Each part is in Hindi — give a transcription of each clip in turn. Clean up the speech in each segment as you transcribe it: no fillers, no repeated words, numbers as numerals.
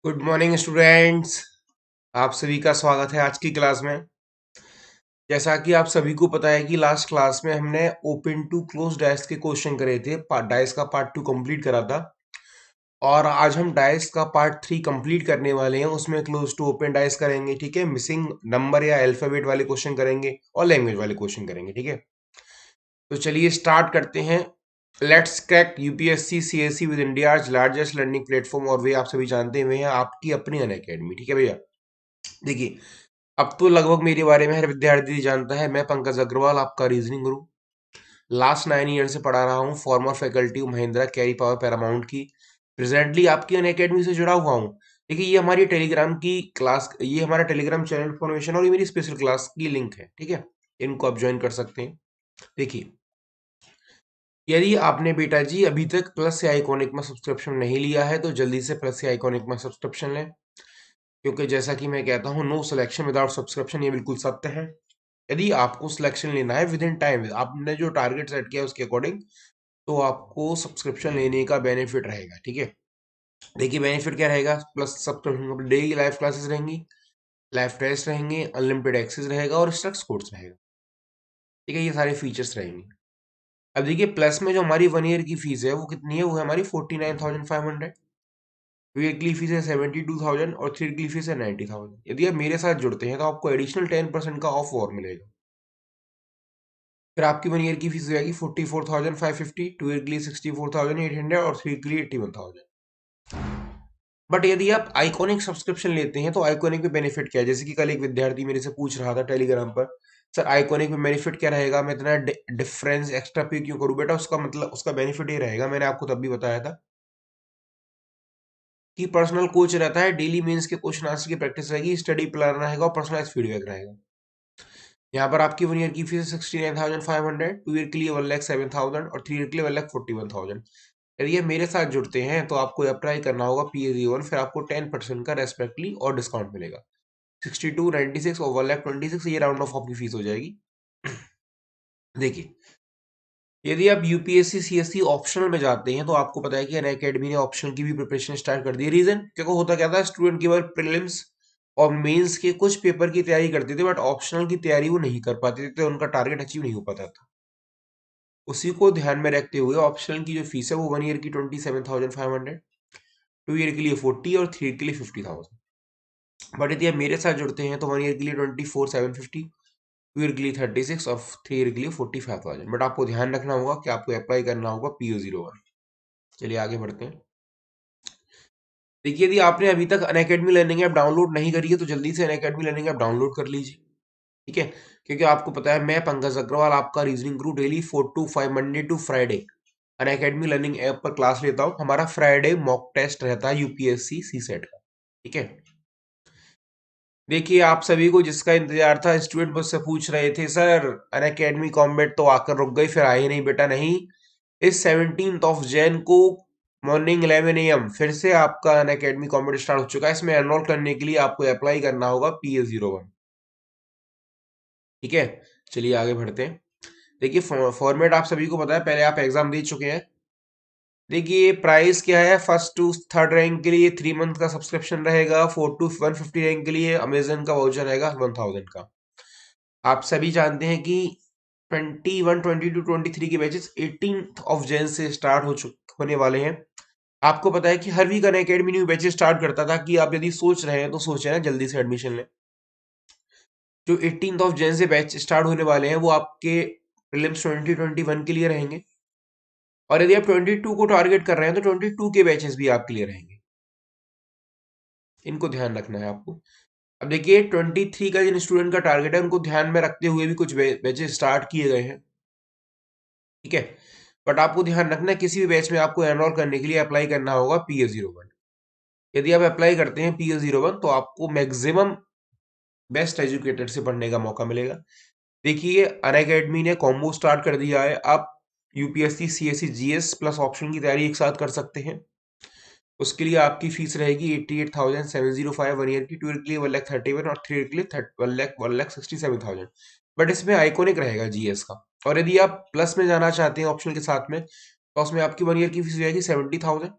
Good morning students. आप सभी का स्वागत है आज की क्लास में। जैसा कि आप सभी को पता है कि लास्ट क्लास में हमने ओपन टू क्लोज डाइस के क्वेश्चन करे थे। डाइस का पार्ट 2 कंप्लीट करा था और आज हम डाइस का पार्ट 3 कंप्लीट करने वाले हैं। उसमें क्लोज टू ओपन डाइस करेंगे, ठीक है। मिसिंग नंबर या अल्फाबेट वाले क्वेश्चन करेंगे और लैंग्वेज वाले क्वेश्चन करेंगे, ठीक है। तो चलिए स्टार्ट करते हैं। Let's crack UPSC CSC with India's largest learning platform, और वे आप सभी जानते हैं आपकी अपनी अनअकैडमी, ठीक है भैया। देखिए, अब तो लगभग मेरे बारे में हर विद्यार्थी जानता है। मैं पंकज अग्रवाल, आपका रीजनिंग गुरु। लास्ट 9 ईयर से पढ़ा रहा हूँ। फॉर्मर फैकल्टी हूँ महिंद्रा कैरी पावर पैरामाउंट की। प्रेजेंटली आपकी अनअकैडमी से जुड़ा हुआ हूँ। देखिए, ये हमारी टेलीग्राम की क्लास, ये हमारा टेलीग्राम चैनल इन्फॉर्मेशन और ये मेरी स्पेशल क्लास की लिंक है, ठीक है। इनको आप ज्वाइन कर सकते हैं। देखिए, यदि आपने बेटा जी अभी तक प्लस या आइकॉनिक में सब्सक्रिप्शन नहीं लिया है तो जल्दी से प्लस या आइकॉनिक में सब्सक्रिप्शन लें, क्योंकि जैसा कि मैं कहता हूँ, नो सिलेक्शन विदाउट सब्सक्रिप्शन, ये बिल्कुल सत्य है। यदि आपको सिलेक्शन लेना है विद इन टाइम, आपने जो टारगेट सेट किया है उसके अकॉर्डिंग, तो आपको सब्सक्रिप्शन लेने का बेनिफिट रहेगा, ठीक है। देखिए, बेनिफिट क्या रहेगा। Plus subscription daily live classes रहेंगी, लाइव टेस्ट रहेंगे, अनलिमिटेड एक्सेस रहेगा और स्ट्रक्स कोर्स रहेगा, ठीक है। ये सारे फीचर्स रहेंगे। अब देखिए, प्लस में जो हमारी 1 ईयर की फीस है वो कितनी है, वो है हमारी 49,500। वीकली फीस है 72,000 और 3 वीकली फीस है 90,000। यदि आप मेरे साथ जुड़ते हैं तो आपको एडिशनल 10% का ऑफ और मिलेगा। फिर आपकी 1 ईयर की फीस हो जाएगी 44,550, 2 ईयर के लिए 64,800 और 3 के लिए 81,000। बट यदि आप आइकॉनिक सब्सक्रिप्शन लेते हैं तो आइकॉनिक में बेनिफिट क्या है, जैसे कि कल एक विद्यार्थी मेरे से पूछ रहा था टेलीग्राम पर, सर आइकॉनिक में बेनिफिट क्या रहेगा, मैं इतना डिफरेंस एक्स्ट्रा पे क्यों करूं। बेटा, उसका मतलब, उसका बेनिफिट ये रहेगा, मैंने आपको तब भी बताया था कि पर्सनल कोच रहता है, डेली मेंस के क्वेश्चन आंसर की प्रैक्टिस रहेगी, स्टडी प्लान रहेगा और पर्सनलाइज फीडबैक रहेगा। यहाँ पर आपकी 1 ईयर की फीस 69,500, 2 ईयर के लिए 1,07,000 और 3 ईयर के लिए 1,41,000। यदि आप मेरे साथ जुड़ते हैं तो आपको अप्लाई करना होगा PAG1, फिर आपको 10% का रेस्पेक्टली और डिस्काउंट मिलेगा। 62, 96 और 1,26,000 ये राउंड ऑफ आपकी फीस हो जाएगी। देखिए, यदि आप यूपीएससी सीएससी ऑप्शनल में जाते हैं तो आपको पता है कि अनअकैडमी ने ऑप्शनल की भी प्रिपरेशन स्टार्ट कर दी है। रीजन क्योंकि होता क्या था, स्टूडेंट केवल प्रीलिम्स और मेंस के कुछ पेपर की तैयारी करते थे, बट ऑप्शनल की तैयारी वो नहीं कर पाते थे, तो उनका टारगेट अचीव नहीं हो पाता था। उसी को ध्यान में रखते हुए ऑप्शनल की जो फीस है वो 1 ईयर की 27,500, 2 ईयर के लिए 40 और 3 ईयर के लिए 50,000। बट यदि आप मेरे साथ जुड़ते हैं तो 1 ईयर के लिए 24,750, 2 ईयर के लिए 36 और 3 ईयर के लिए 45,000। बट आपको ध्यान रखना होगा कि आपको अप्लाई करना होगा PO01। चलिए आगे बढ़ते हैं। देखिए, यदि आपने अभी तक अनअकैडमी लर्निंग ऐप डाउनलोड नहीं करी है तो जल्दी से अनअकैडमी लर्निंग ऐप डाउनलोड कर लीजिए, ठीक है। क्योंकि आपको पता है, मैं पंकज अग्रवाल, आपका रीजनिंग गुरु, daily 4 to 5 Monday to Friday Unacademy learning app पर क्लास लेता हूँ। हमारा फ्राइडे मॉक टेस्ट रहता है यूपीएससी सी सेट का, ठीक है। देखिए, आप सभी को जिसका इंतजार था, स्टूडेंट मुझसे पूछ रहे थे, सर अनअकैडमी कॉम्बैट तो आकर रुक गई, फिर आई नहीं। बेटा नहीं, इस 17 को मॉर्निंग 11 AM फिर से आपका अनअकैडमी कॉम्बैट स्टार्ट हो चुका है। इसमें एनरोल करने के लिए आपको अप्लाई करना होगा PA01, ठीक है। चलिए आगे बढ़ते हैं। देखिए, फॉर्मेट आप सभी को पता है, पहले आप एग्जाम दे चुके हैं। देखिए, प्राइस क्या है। फर्स्ट टू थर्ड रैंक के लिए 3 मंथ का सब्सक्रिप्शन रहेगा। 4 to 150 रैंक के लिए अमेजन का वाउचर रहेगा 1,000 का। आप सभी जानते हैं कि 21, 22, 23 के बैचेस 18 से स्टार्ट होने वाले हैं। आपको पता है कि हर week Unacademy new batches start करता था कि आप यदि सोच रहे हैं तो सोचे ना, जल्दी से एडमिशन लें। जो 18 से बैच स्टार्ट होने वाले हैं वो आपके प्रीलिम्स 2021 के लिए रहेंगे, और यदि आप 22 को टारगेट कर रहे हैं तो 22 के बैचेस भी आपके लिए रहेंगे। इनको ध्यान रखना है आपको। अब देखिए, 23 का जिन स्टूडेंट का टारगेट है उनको ध्यान में रखते हुए भी कुछ बैचेस स्टार्ट किए गए हैं, ठीक है। बट आपको ध्यान रखना है, किसी भी बैच में आपको एनरोल करने के लिए अप्लाई करना होगा PA01। यदि आप अप्लाई करते हैं PA01 तो आपको मैक्सिमम बेस्ट एजुकेटेड से पढ़ने का मौका मिलेगा। देखिए, अनअकैडमी ने कॉम्बो स्टार्ट कर दिया है। आप UPSC CSC GS plus option की तैयारी एक साथ कर सकते हैं। उसके लिए आपकी फीस रहेगी 88,705 1 ईयर की, 2 ईयर के लिए 1,31,000 और 3 ईयर के लिए 1,67,000। बट इसमें आइकॉनिक रहेगा जीएस का। और यदि आप प्लस में जाना चाहते हैं ऑप्शन के साथ में, तो उसमें आपकी 1 ईयर की फीस हो जाएगी 70,000,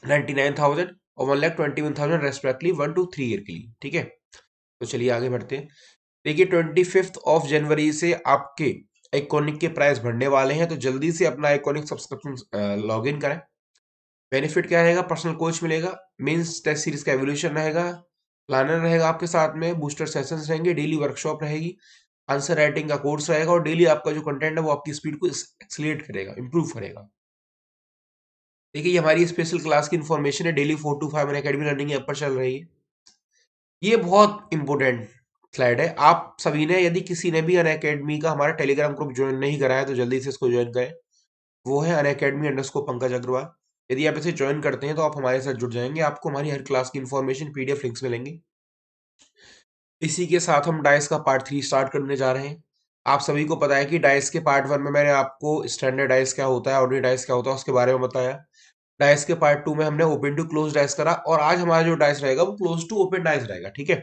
99,000 और 1,21,000 रेस्पेक्टिवली 1 to 3 ईयर के लिए। ठीक है, तो चलिए आगे बढ़ते हैं। देखिए 25 जनवरी से आपके आइकॉनिक के प्राइस बढ़ने वाले हैं, तो जल्दी से अपना आइकॉनिक सब्सक्रिप्शन लॉग इन करें। बेनिफिट क्या रहेगा? पर्सनल कोच मिलेगा, मेंस टेस्ट सीरीज का एवोल्यूशन रहेगा, प्लानर रहेगा आपके साथ में, बूस्टर सेशंस रहेंगे, डेली वर्कशॉप रहेगी, आंसर राइटिंग का कोर्स रहेगा और डेली आपका जो कंटेंट है वो आपकी स्पीड को एक्सीलरेट करेगा, इंप्रूव करेगा। देखिए ये हमारी स्पेशल क्लास की इन्फॉर्मेशन है, daily 4 to 5 academy running app पर चल रही है। ये बहुत इंपॉर्टेंट स्लाइड है। आप सभी ने, यदि किसी ने भी अनअकैडमी का हमारा टेलीग्राम ग्रुप ज्वाइन नहीं करा है तो जल्दी से इसको ज्वाइन करें। वो है अनअकैडमी_पंकज अग्रवाल। यदि आप इसे ज्वाइन करते हैं तो आप हमारे साथ जुड़ जाएंगे, आपको हमारी हर क्लास की इन्फॉर्मेशन पीडीएफ लिंक्स मिलेंगे। इसी के साथ हम डाइस का पार्ट 3 स्टार्ट करने जा रहे हैं। आप सभी को पता है कि डाइस के पार्ट 1 में मैंने आपको स्टैंडर्ड डाइस क्या होता है, ऑर्डिनरी डाइस क्या होता है उसके बारे में बताया। डाइस के पार्ट 2 में हमने ओपन टू क्लोज डाइस करा और आज हमारा जो डाइस रहेगा वो क्लोज टू ओपन डाइस रहेगा। ठीक है,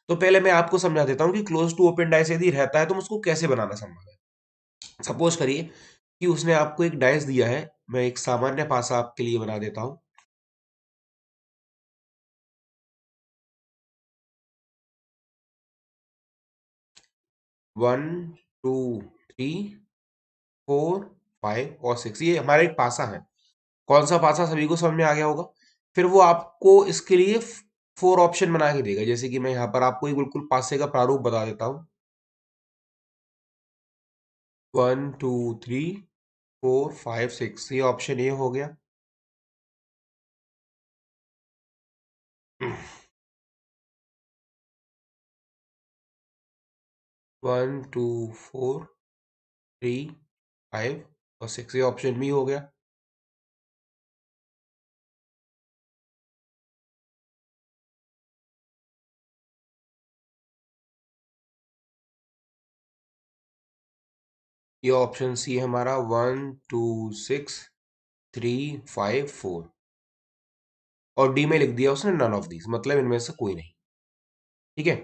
तो पहले मैं आपको समझा देता हूँ कि क्लोज टू ओपन डाइस यदि रहता है तो उसको कैसे बनाना संभव है। सपोज करिए कि उसने आपको एक डाइस दिया है, मैं एक सामान्य पासा आपके लिए बना देता हूँ। 1 2 3 4 5 और 6, ये हमारा एक पासा है। कौन सा पासा सभी को समझ में आ गया होगा। फिर वो आपको इसके लिए 4 ऑप्शन बना के देगा, जैसे कि मैं यहाँ पर आपको एक बिल्कुल पासे का प्रारूप बता देता हूँ। 1 2 3 4 5 6, ये ऑप्शन ए हो गया। 1 2 4 3 5 और 6, ये ऑप्शन बी हो गया। ये ऑप्शन सी है हमारा 1 2 6 3 5 4, और डी में लिख दिया उसने नन ऑफ दीज, मतलब इनमें से कोई नहीं। ठीक है,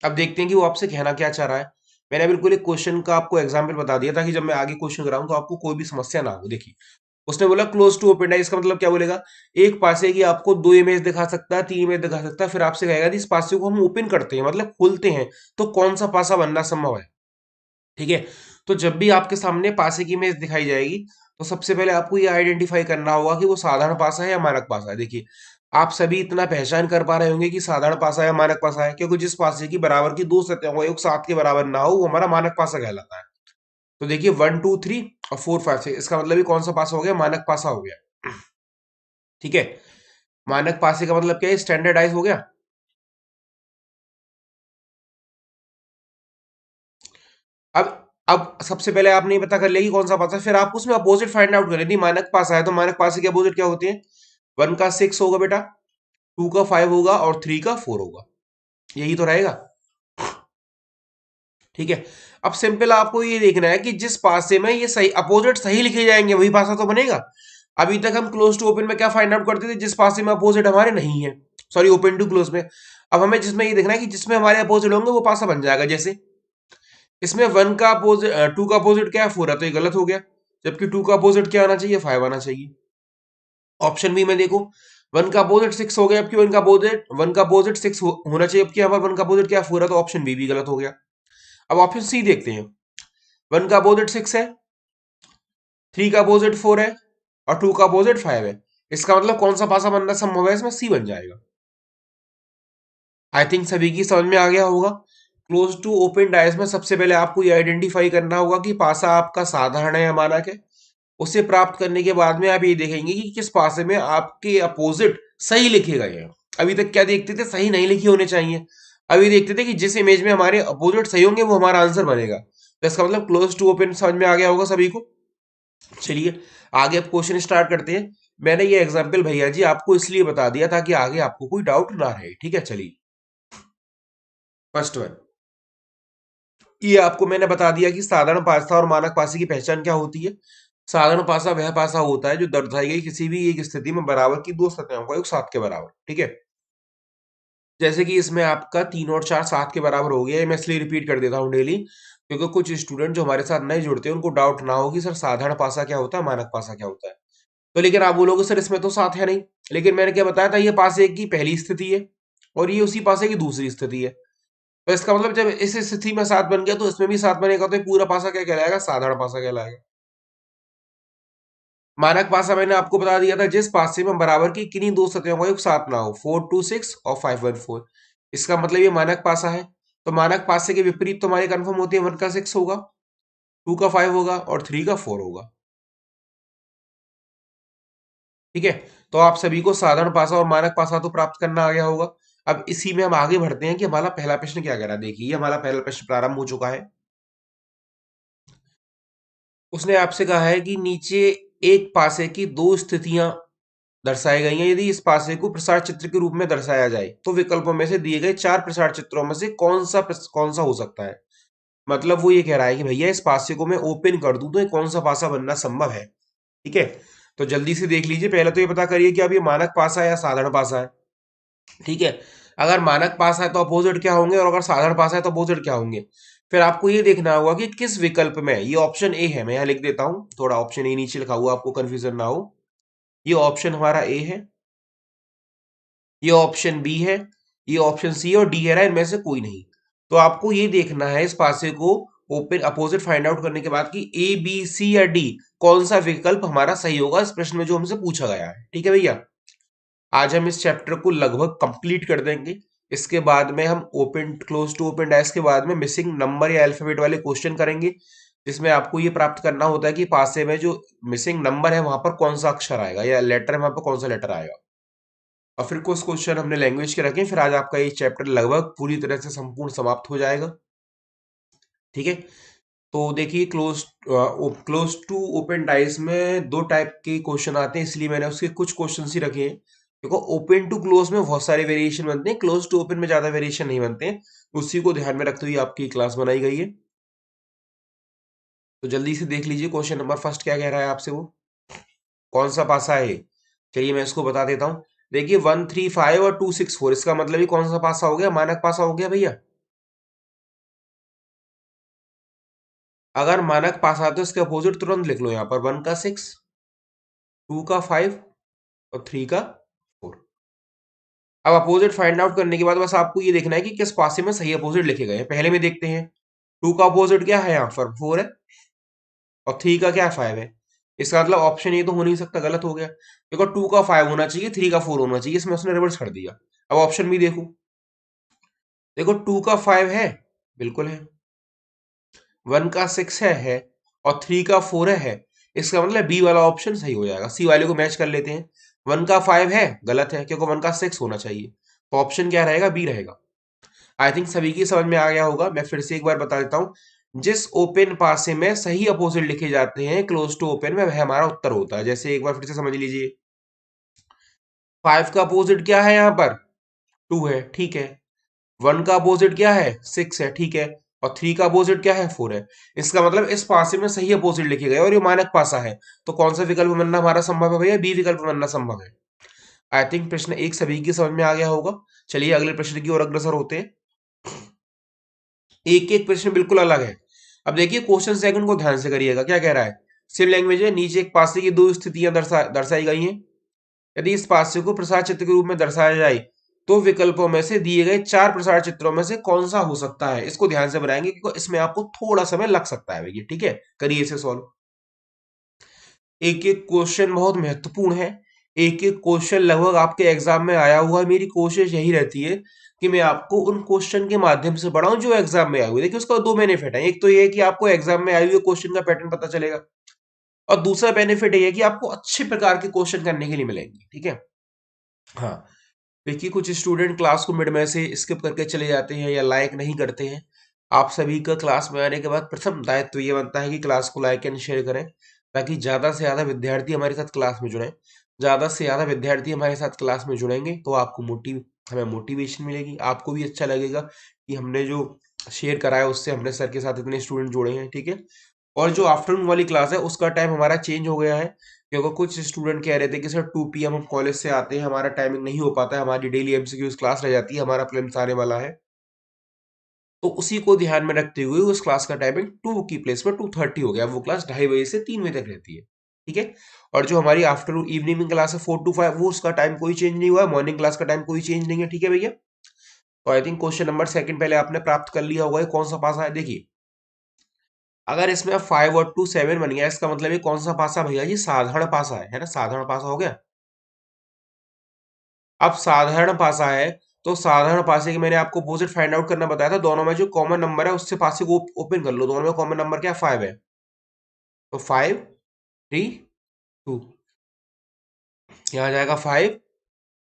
अब देखते हैं कि वो आपसे कहना क्या चाह रहा है। मैंने बिल्कुल एक क्वेश्चन का आपको एग्जाम्पल बता दिया ताकि जब मैं आगे क्वेश्चन कराऊं तो आपको कोई भी समस्या ना हो। देखिए उसने बोला क्लोज टू ओपन है, इसका मतलब क्या बोलेगा? एक पासे की आपको 2 इमेज दिखा सकता है, 3 इमेज दिखा सकता है, फिर आपसे कहेगा इस पासे को हम ओपन करते हैं मतलब खोलते हैं, तो कौन सा पासा बनना संभव है। ठीक है, तो जब भी आपके सामने पासे की इमेज दिखाई जाएगी तो सबसे पहले आपको ये आइडेंटिफाई करना होगा कि वो साधारण पासा है या मानक पासा है। देखिए आप सभी इतना पहचान कर पा रहे होंगे कि साधारण पासा है या मानक पासा है, क्योंकि जिस पासे की बराबर की दो सतहों का योग 7 के बराबर ना हो वो हमारा मानक पासा कहलाता है। तो देखिए 1 2 3 और 4 5 6, इसका मतलब ये कौन सा पासा हो गया? मानक पासा हो गया। ठीक है, मानक पासे का मतलब क्या है? स्टैंडर्डाइज हो गया। अब अब सबसे पहले आपने ये पता कर लिया कि कौन सा पासा है, फिर आप उसमें अपोजिट फाइंड आउट करें। यदि मानक पासा है तो मानक पासे के अपोजिट क्या होते हैं? 1 का 6 होगा बेटा, 2 का 5 होगा और 3 का 4 होगा, यही तो रहेगा। ठीक है, अब सिंपल आपको ये देखना है कि जिस पासे में ये सही अपोजिट सही लिखे जाएंगे वही पासा तो बनेगा। अभी तक हम क्लोज टू ओपन में क्या फाइंड आउट करते थे? जिस पासे में अपोजिट हमारे नहीं है, सॉरी ओपन टू क्लोज में। अब हमें जिसमें ये देखना है कि जिसमें हमारे अपोजिट होंगे वो पासा बन जाएगा। जैसे इसमें 1 का अपोजिट 2 का अपोजिट क्या है? 4 है, तो ये गलत हो गया, जबकि 2 का अपोजिट क्या आना चाहिए? 5 आना चाहिए। ऑप्शन बी में देखो 1 का अपोजिट 6 हो गया, जबकि 1 का अपोजिट 6 होना चाहिए, जबकि यहाँ पर 1 का अपोजिट क्या? 4 है, तो ऑप्शन बी भी गलत हो गया। अब ऑप्शन सी देखते हैं। 1 का अपोजिट 6 है, 3 का अपोजिट 4 है और 2 का अपोजिट 5 है। इसका मतलब कौन सा पासा बनना संभव है? इसमें सी बन जाएगा। आई थिंक सभी की समझ में आ गया होगा। क्लोज टू ओपन डायस में सबसे पहले आपको ये आइडेंटिफाई करना होगा कि पासा आपका साधारण है या मानक है। उसे प्राप्त करने के बाद में आप ये देखेंगे कि किस पासे में आपके अपोजिट सही लिखे गए हैं। अभी तक क्या देखते थे? सही नहीं लिखे होने चाहिए। अभी देखते थे कि जिस इमेज में हमारे अपोजिट सही होंगे वो हमारा आंसर बनेगा। तो इसका मतलब क्लोज टू ओपन समझ में आ गया होगा सभी को। चलिए आगे अब क्वेश्चन स्टार्ट करते हैं। मैंने ये एग्जाम्पल भैया जी आपको इसलिए बता दिया ताकि आगे आपको कोई डाउट ना रहे। ठीक है, चलिए फर्स्ट वन, ये आपको मैंने बता दिया कि साधारण पासा और मानक पासे की पहचान क्या होती है। साधारण पासा वह पासा होता है जो दर्शाई गई किसी भी एक स्थिति में बराबर की दो सतहों का योग 7 के बराबर। ठीक है, जैसे कि इसमें आपका 3 और 4 7 के बराबर हो गया। मैं इसलिए रिपीट कर देता हूँ डेली, क्योंकि कुछ स्टूडेंट जो हमारे साथ नहीं जुड़ते उनको डाउट ना हो कि सर साधारण पासा क्या होता है, मानक पासा क्या होता है। तो लेकिन आप बोलोगे सर इसमें तो 7 है नहीं, लेकिन मैंने क्या बताया था, ये पासे की पहली स्थिति है और ये उसी पासे की दूसरी स्थिति है। तो इसका मतलब जब इस स्थिति में 7 बन गया तो इसमें भी 7 बनेगा, तो ये पूरा पासा क्या कहलाएगा, साधारण पासा कहलाएगा। मानक पासा मैंने आपको बता दिया था, जिस पासे में बराबर की किन्हीं दो सतहों का योग 7 ना हो, 4 2 6 और 5 1 4। इसका मतलब ये मानक पासा है। तो मानक पासे के विपरीत तो हमारे कंफर्म होती है, 1 का 6 होगा, 2 का 5 होगा और 3 का 4 होगा। ठीक है, तो आप सभी को साधारण पासा और मानक पासा तो प्राप्त करना आ गया होगा। अब इसी में हम आगे बढ़ते हैं कि हमारा पहला प्रश्न क्या कह रहा है। देखिए हमारा पहला प्रश्न प्रारंभ हो चुका है। उसने आपसे कहा है कि नीचे एक पासे की दो स्थितियां दर्शाई गई हैं। यदि इस पासे को प्रसार चित्र के रूप में दर्शाया जाए तो विकल्पों में से दिए गए 4 प्रसार चित्रों में से कौन सा हो सकता है। मतलब वो ये कह रहा है कि भैया इस पासे को मैं ओपन कर दूं तो ये कौन सा पासा बनना संभव है। ठीक है, तो जल्दी से देख लीजिए। पहले तो ये पता करिए कि अब ये मानक पासा है या साधारण पासा है। ठीक है, अगर मानक पासा है तो अपोजिट क्या होंगे, और अगर साधारण पासा है तो अपोजिट क्या होंगे। फिर आपको ये देखना होगा कि किस विकल्प में, ये ऑप्शन ए है, मैं यहाँ लिख देता हूं, थोड़ा ऑप्शन ए नीचे लिखा हुआ, आपको कंफ्यूजन ना हो। ये ऑप्शन हमारा ए है, ये ऑप्शन बी है, ये ऑप्शन सी और डी है, इनमें से कोई नहीं। तो आपको ये देखना है इस पासे को ओपन अपोजिट फाइंड आउट करने के बाद कि ए बी सी या डी कौन सा विकल्प हमारा सही होगा इस प्रश्न में जो हमसे पूछा गया है। ठीक है भैया, आज हम इस चैप्टर को लगभग कंप्लीट कर देंगे। इसके बाद में हम open close to open dash के बाद में मिसिंग नंबर या अल्फाबेट वाले क्वेश्चन करेंगे, जिसमें आपको ये प्राप्त करना होता है कि पासे में जो मिसिंग नंबर है वहां पर कौन सा अक्षर आएगा या लेटर है वहां पर कौन सा लेटर आएगा। और फिर कुछ क्वेश्चन हमने लैंग्वेज के रखे, फिर आज आपका ये चैप्टर लगभग पूरी तरह से संपूर्ण समाप्त हो जाएगा। ठीक है, तो देखिए क्लोज टू ओपन डाइस में दो टाइप के क्वेश्चन आते हैं, इसलिए मैंने उसके कुछ क्वेश्चन ही रखे हैं। देखो ओपन टू क्लोज में बहुत सारे वेरिएशन बनते हैं, क्लोज टू ओपन में ज्यादा वेरिएशन नहीं बनते हैं। उसी को ध्यान में रखते हुए आपकी क्लास बनाई गई है। तो जल्दी से देख लीजिए क्वेश्चन नंबर फर्स्ट क्या कह रहा है आपसे, वो कौन सा पासा है। चलिए मैं इसको बता देता हूँ। देखिए 1 3 5 और 2 6 4, इसका मतलब ये कौन सा पासा हो गया, मानक पासा हो गया भैया। अगर मानक पासा है तो इसके अपोजिट तुरंत लिख लो यहाँ पर, 1 का 6, 2 का 5 और 3 का 4। अब अपोजिट फाइंड आउट करने के बाद बस आपको ये देखना है कि किस पासे में सही अपोजिट लिखे गए हैं। पहले में देखते हैं, 2 का अपोजिट क्या है, यहाँ पर 4 है और 3 का क्या 5 है। इसका मतलब ऑप्शन ए तो हो नहीं सकता, गलत हो गया। देखो 2 का 5 होना चाहिए, 3 का 4 होना चाहिए, इसमें उसने रिवर्स कर दिया। अब ऑप्शन भी देखो, देखो 2 का 5 है, बिल्कुल है, 1 का 6 है और 3 का 4 है। इसका मतलब बी वाला ऑप्शन सही हो जाएगा। सी वाले को मैच कर लेते हैं, 1 का 5 है, गलत है क्योंकि 1 का 6 होना चाहिए। तो ऑप्शन क्या रहेगा, बी रहेगा। आई थिंक सभी की समझ में आ गया होगा। मैं फिर से एक बार बता देता हूं, जिस ओपन पासे में सही अपोजिट लिखे जाते हैं क्लोज टू ओपन में, वह हमारा उत्तर होता है। जैसे एक बार फिर से समझ लीजिए, 5 का अपोजिट क्या है, यहाँ पर 2 है, ठीक है। 1 का अपोजिट क्या है, 6 है, ठीक है। और 3 का अपोजिट क्या है, 4 है। इसका मतलब इस पासे में सही अपोजिट लिखे गए और ये मानक पासा है। तो कौन सा विकल्प बनना हमारा संभव है भैया, बी विकल्प बनना संभव है। आई थिंक प्रश्न एक सभी की समझ में आ गया होगा। चलिए अगले प्रश्न की ओर अग्रसर होते हैं। एक एक प्रश्न बिल्कुल अलग है। अब देखिए क्वेश्चन सेकंड को ध्यान से करिएगा, क्या कह रहा है। सिम लैंग्वेज है, नीचे एक पासे की दो स्थितियां दर्शाई गई हैं। यदि इस पासे को प्रसार चित्र के रूप में दर्शाया जाए तो विकल्पों में से दिए गए 4 प्रसार चित्रों में से कौन सा हो सकता है। इसको ध्यान से बनाएंगे क्योंकि इसमें आपको थोड़ा समय लग सकता है भैया। ठीक है, करिए इसे सॉल्व। एक एक क्वेश्चन बहुत महत्वपूर्ण है। एक एक क्वेश्चन लगभग आपके एग्जाम में आया हुआ है। मेरी कोशिश यही रहती है कि मैं आपको उन क्वेश्चन के माध्यम से पढ़ाऊं जो एग्जाम में आए हुए। देखिए उसका दो बेनिफिट है, एक तो ये है कि आपको एग्जाम में आए हुए क्वेश्चन का पैटर्न पता चलेगा, और दूसरा बेनिफिट ये है कि आपको अच्छे प्रकार के क्वेश्चन करने के लिए मिलेंगे। ठीक है, हाँ। देखिए कुछ स्टूडेंट क्लास को मिड में से स्किप करके चले जाते हैं या लाइक नहीं करते हैं। आप सभी का क्लास में आने के बाद प्रथम दायित्व ये बनता है कि क्लास को लाइक एंड शेयर करें, ताकि ज़्यादा से ज़्यादा विद्यार्थी हमारे साथ क्लास में जुड़ें। ज़्यादा से ज़्यादा विद्यार्थी हमारे साथ क्लास में जुड़ेंगे तो आपको हमें मोटिवेशन मिलेगी, आपको भी अच्छा लगेगा कि हमने जो शेयर करा है उससे हमने सर के साथ इतने स्टूडेंट जुड़े हैं। ठीक है, और जो आफ्टरनून वाली क्लास है उसका टाइम हमारा चेंज हो गया है, क्योंकि कुछ स्टूडेंट कह रहे थे कि सर 2 PM हम कॉलेज से आते हैं, हमारा टाइमिंग नहीं हो पाता है, हमारी डेली एमसीक्यूज क्लास रह जाती है, हमारा प्रीलिम्स आने वाला है। तो उसी को ध्यान में रखते हुए उस क्लास का टाइमिंग 2 की प्लेस पर 2:30 हो गया। वो क्लास 2:30 बजे से 3 बजे तक रहती है। ठीक है। और जो हमारी आफ्टरनून इवनिंग क्लास है 4 to 5, वो उसका टाइम कोई चेंज नहीं हुआ है, मॉर्निंग क्लास का टाइम कोई चेंज नहीं है, ठीक है भैया। तो I think question number second पहले आपने प्राप्त कर लिया होगा, ये कौन सा पासा है। देखिए अगर इसमें 5 और 2 7 बन गया, इसका मतलब ये कौन सा पासा भैया जी, साधारण पासा है ना, साधारण पासा हो गया। अब साधारण पासा है तो साधारण पासे की मैंने आपको अपोजिट फाइंड आउट करना बताया था, दोनों में जो कॉमन नंबर है उससे पासे को ओपन कर लो, दोनों में कॉमन नंबर क्या 5 है, तो 5 3 2, यहाँ जाएगा 5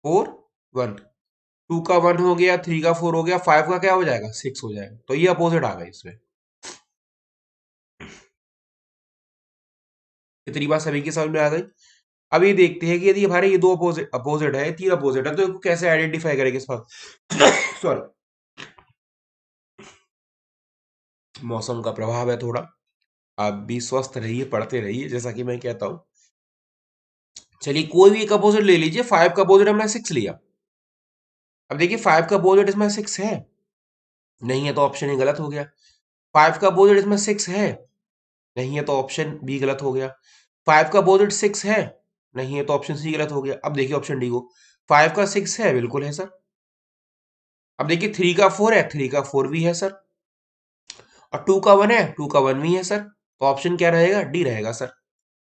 4 1, 2 का 1 हो गया, 3 का 4 हो गया, 5 का क्या हो जाएगा 6 हो जाएगा, तो ये अपोजिट आ गए इसमें। इतनी बात सभी की समझ में आ गई। अब ये देखते हैं कि यदि हमारे ये दो अपोजिट अपोजिट है, तीन अपोजिट है, तो इसको कैसे आइडेंटिफाई करेंगे इस बात। सॉरी, मौसम का प्रभाव है थोड़ा, आप भी स्वस्थ रहिए, पढ़ते रहिए जैसा कि मैं कहता हूं। चलिए कोई भी एक अपोजिट ले लीजिए, 5 का अपोजिट हमने 6 लिया। अब देखिए 5 का अपोजिट इसमें 6 है, नहीं है तो ऑप्शन ही गलत हो गया। 5 का अपोजिट इसमें 6 है, नहीं है तो ऑप्शन बी गलत हो गया। 5 का अपोजिट 6 है, नहीं है तो ऑप्शन सी गलत हो गया। अब देखिए ऑप्शन डी को, 5 का 6 है, बिल्कुल है सर। अब देखिए 3 का 4 है, 3 का 4 भी है सर। और 2 का 1 है, 2 का 1 भी है सर। तो ऑप्शन क्या रहेगा, डी रहेगा सर।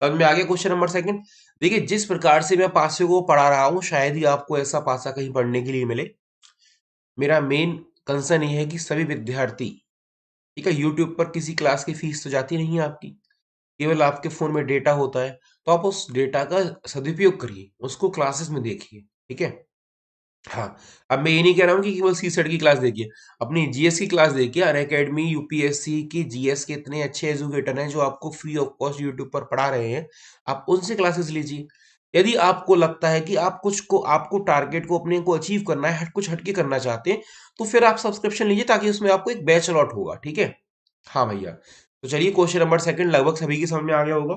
अब मैं आगे क्वेश्चन नंबर सेकंड। देखिए जिस प्रकार से मैं पासे को पढ़ा रहा हूं, शायद ही आपको ऐसा पासा कहीं पढ़ने के लिए मिले। मेरा मेन कंसर्न ये है कि सभी विद्यार्थी, ठीक है, यूट्यूब पर किसी क्लास की फीस तो जाती नहीं है आपकी, केवल आपके फोन में डेटा होता है, तो आप उस डेटा का सदुपयोग करिए, उसको क्लासेस में देखिए, ठीक है। हाँ, अब मैं ये नहीं कह रहा हूँ कि केवल सी सेट की क्लास देखिए, अपनी जीएस की क्लास देखिए। अनअकैडमी यूपीएससी की जीएस के इतने अच्छे एजुकेटर हैं जो आपको फ्री ऑफ कॉस्ट यूट्यूब पर पढ़ा रहे हैं, आप उनसे क्लासेस लीजिए। यदि आपको लगता है कि आप कुछ को आपको टारगेट को अपने को अचीव करना है, कुछ हटके करना चाहते हैं, तो फिर आप सब्सक्रिप्शन लीजिए, ताकि उसमें आपको एक बैच अलॉट होगा, ठीक है। हाँ भैया, तो चलिए क्वेश्चन नंबर सेकंड लगभग सभी की समझ में आ गया होगा।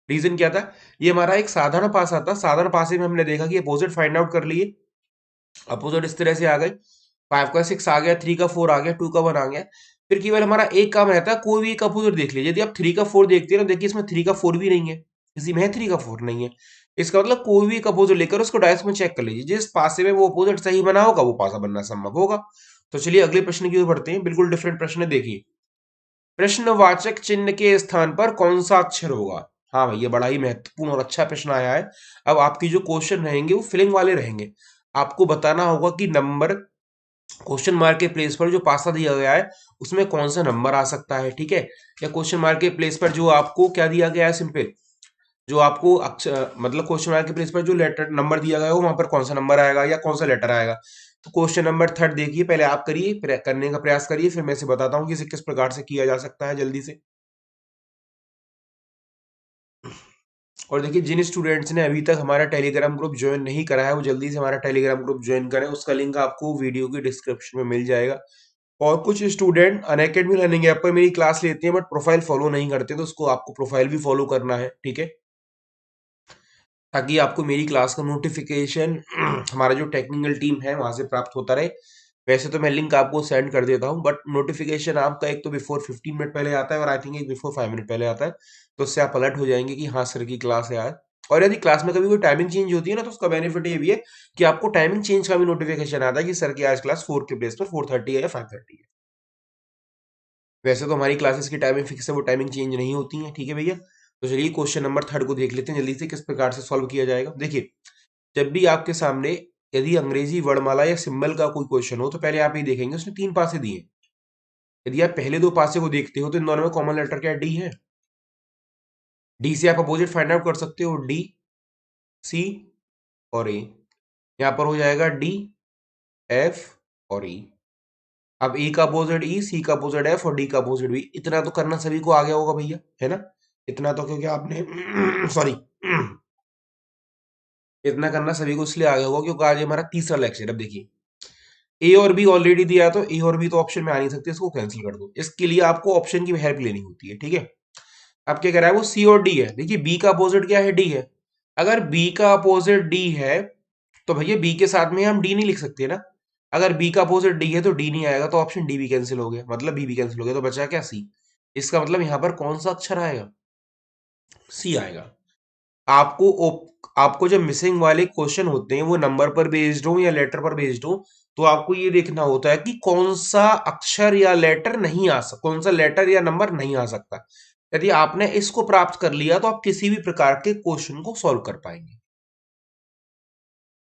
रीजन क्या था, ये हमारा एक साधारण पासा था, साधारण पासे में हमने देखा कि अपोजिट फाइंड आउट कर लिए, अपोजिट इस तरह से आ गई, 5 का 6 आ गया, 3 का 4 आ गया, 2 का 1 आ गया। फिर केवल हमारा एक काम रहता है, कोई भी एक अपोजिट देख लीजिए। यदि आप 3 का 4 देखते हैं ना, देखिए इसमें 3 का 4 भी नहीं है, किसी में है 3 का 4 नहीं है। इसका मतलब कोई भी एक अपोजिट लेकर उसको डायरेक्ट में चेक कर लीजिए, जिस पासे में वो अपोजिट सही बना होगा वो पासा बनना संभव होगा। तो चलिए अगले प्रश्न की ओर बढ़ते हैं, बिल्कुल डिफरेंट प्रश्न है, देखिए। प्रश्नवाचक चिन्ह के स्थान पर कौन सा अक्षर होगा। हाँ भैया, बड़ा ही महत्वपूर्ण और अच्छा प्रश्न आया है। अब आपकी जो क्वेश्चन रहेंगे वो फिलिंग वाले रहेंगे। आपको बताना होगा कि नंबर, क्वेश्चन मार्क के प्लेस पर जो पासा दिया गया है उसमें कौन सा नंबर आ सकता है, ठीक है। या क्वेश्चन मार्क के प्लेस पर जो आपको क्या दिया गया है, सिंपल जो आपको अक्षर मतलब क्वेश्चन मार्क के प्लेस पर जो लेटर नंबर दिया गया है वहां पर कौन सा नंबर आएगा या कौन सा लेटर आएगा। तो क्वेश्चन नंबर थर्ड देखिए, पहले आप करिए, करने का प्रयास करिए, फिर मैं से बताता हूँ कि इसे किस प्रकार से किया जा सकता है जल्दी से। और देखिए जिन स्टूडेंट्स ने अभी तक हमारा टेलीग्राम ग्रुप ज्वाइन नहीं करा है, वो जल्दी से हमारा टेलीग्राम ग्रुप ज्वाइन करें, उसका लिंक आपको वीडियो की डिस्क्रिप्शन में मिल जाएगा। और कुछ स्टूडेंट अनअकैडमी लर्निंग ऐप पर मेरी क्लास लेते हैं बट प्रोफाइल फॉलो नहीं करते, तो उसको आपको प्रोफाइल भी फॉलो करना है, ठीक है, ताकि आपको मेरी क्लास का नोटिफिकेशन हमारा जो टेक्निकल टीम है वहां से प्राप्त होता रहे। वैसे तो मैं लिंक आपको सेंड कर देता हूँ, बट नोटिफिकेशन आपका एक तो बिफोर 15 मिनट पहले आता है और आई थिंक एक बिफोर 5 मिनट पहले आता है, तो उससे आप अलर्ट हो जाएंगे कि हाँ सर की क्लास है आज। और यदि क्लास में कभी कोई टाइमिंग चेंज होती है ना, तो उसका बेनिफिट ये भी है कि आपको टाइमिंग चेंज का भी नोटिफिकेशन आता है कि सर की आज क्लास 4 के प्लेस पर 4:30 है या 5:30 है। वैसे तो हमारी क्लासेस की टाइमिंग फिक्स है, वो टाइमिंग चेंज नहीं होती है, ठीक है भैया। तो चलिए क्वेश्चन नंबर थर्ड को देख लेते हैं जल्दी से, किस प्रकार से सॉल्व किया जाएगा। देखिए जब भी आपके सामने यदि अंग्रेजी वर्णमाला या सिंबल का कोई क्वेश्चन हो, तो पहले आप ये देखेंगे उसने 3 पासे दिए। यदि आप पहले 2 पासे को देखते हो तो इन दोनों में कॉमन लेटर क्या है, डी है। डी से आप अपोजिट फाइंड आउट कर सकते हो, डी, सी और ए। यहाँ पर हो जाएगा डी, एफ और ई। अब ई का अपोजिट ई, सी का अपोजिट एफ और डी का अपोजिट बी। इतना तो करना सभी को आ गया होगा भैया, है ना। इतना तो क्योंकि आपने सॉरी इतना करना सभी को इसलिए आ गया होगा क्योंकि आज हमारा तीसरा लेक्चर। अब देखिए ए और बी ऑलरेडी दिया है, तो ए और बी तो ऑप्शन में आ नहीं सकते, इसको कैंसिल कर दो। इसके लिए आपको ऑप्शन की हेल्प लेनी होती है, ठीक है। अब क्या कह रहा है वो, सी और डी है। देखिए बी का अपोजिट क्या है, डी है। अगर बी का अपोजिट डी है तो भैया बी के साथ में हम डी नहीं लिख सकते ना। अगर बी का अपोजिट डी है तो डी नहीं आएगा, तो ऑप्शन डी भी कैंसिल हो गया, मतलब बी भी कैंसिल हो गया, तो बचा क्या, सी। इसका मतलब यहां पर कौन सा अक्षर आएगा, सी आएगा। आपको जब मिसिंग वाले क्वेश्चन होते हैं वो नंबर पर बेस्ड हो या लेटर पर बेस्ड हो, तो आपको ये देखना होता है कि कौन सा अक्षर या लेटर नहीं आ सकता, कौन सा लेटर या नंबर नहीं आ सकता। यदि आपने इसको प्राप्त कर लिया तो आप किसी भी प्रकार के क्वेश्चन को सॉल्व कर पाएंगे।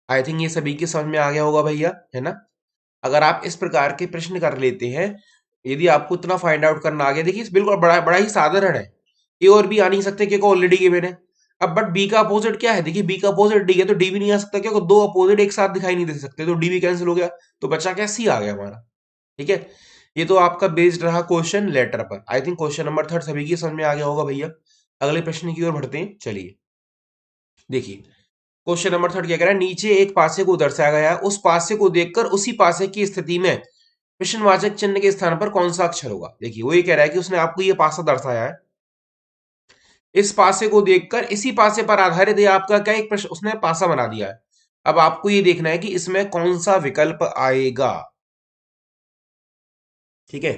आई थिंक ये सभी के समझ में आ गया होगा भैया, है ना। अगर आप इस प्रकार के प्रश्न कर लेते हैं, यदि आपको इतना फाइंड आउट करना आ गया, देखिए बिल्कुल बड़ा बड़ा ही साधारण है। ए और बी आ नहीं सकते क्योंकि ऑलरेडी गिवन है। अब बट बी का अपोजिट क्या है, देखिए बी का अपोजिट डी है तो डी भी नहीं आ सकता क्योंकि दो अपोजिट एक साथ दिखाई नहीं दे सकते, तो डी भी कैंसिल हो गया, तो बचा क्या, सी आ गया हमारा। ठीक है, ये तो आपका बेस्ड रहा क्वेश्चन लेटर पर। आई थिंक क्वेश्चन नंबर 3 सभी की समझ में आ गया होगा भैया। अगले प्रश्न की ओर बढ़ते हैं, चलिए देखिए। क्वेश्चन नंबर 3 क्या कह रहा है, नीचे एक पासे को दर्शाया गया है, उस पासे को देखकर उसी पासे की स्थिति में प्रश्नवाचक चिन्ह के स्थान पर कौन सा अक्षर होगा। देखिए वो ये कह रहा है कि उसने आपको ये पासा दर्शाया है, इस पासे को देखकर इसी पासे पर आधारित ये आपका क्या एक प्रश्न उसने पासा बना दिया है। अब आपको ये देखना है कि इसमें कौन सा विकल्प आएगा। ठीक है,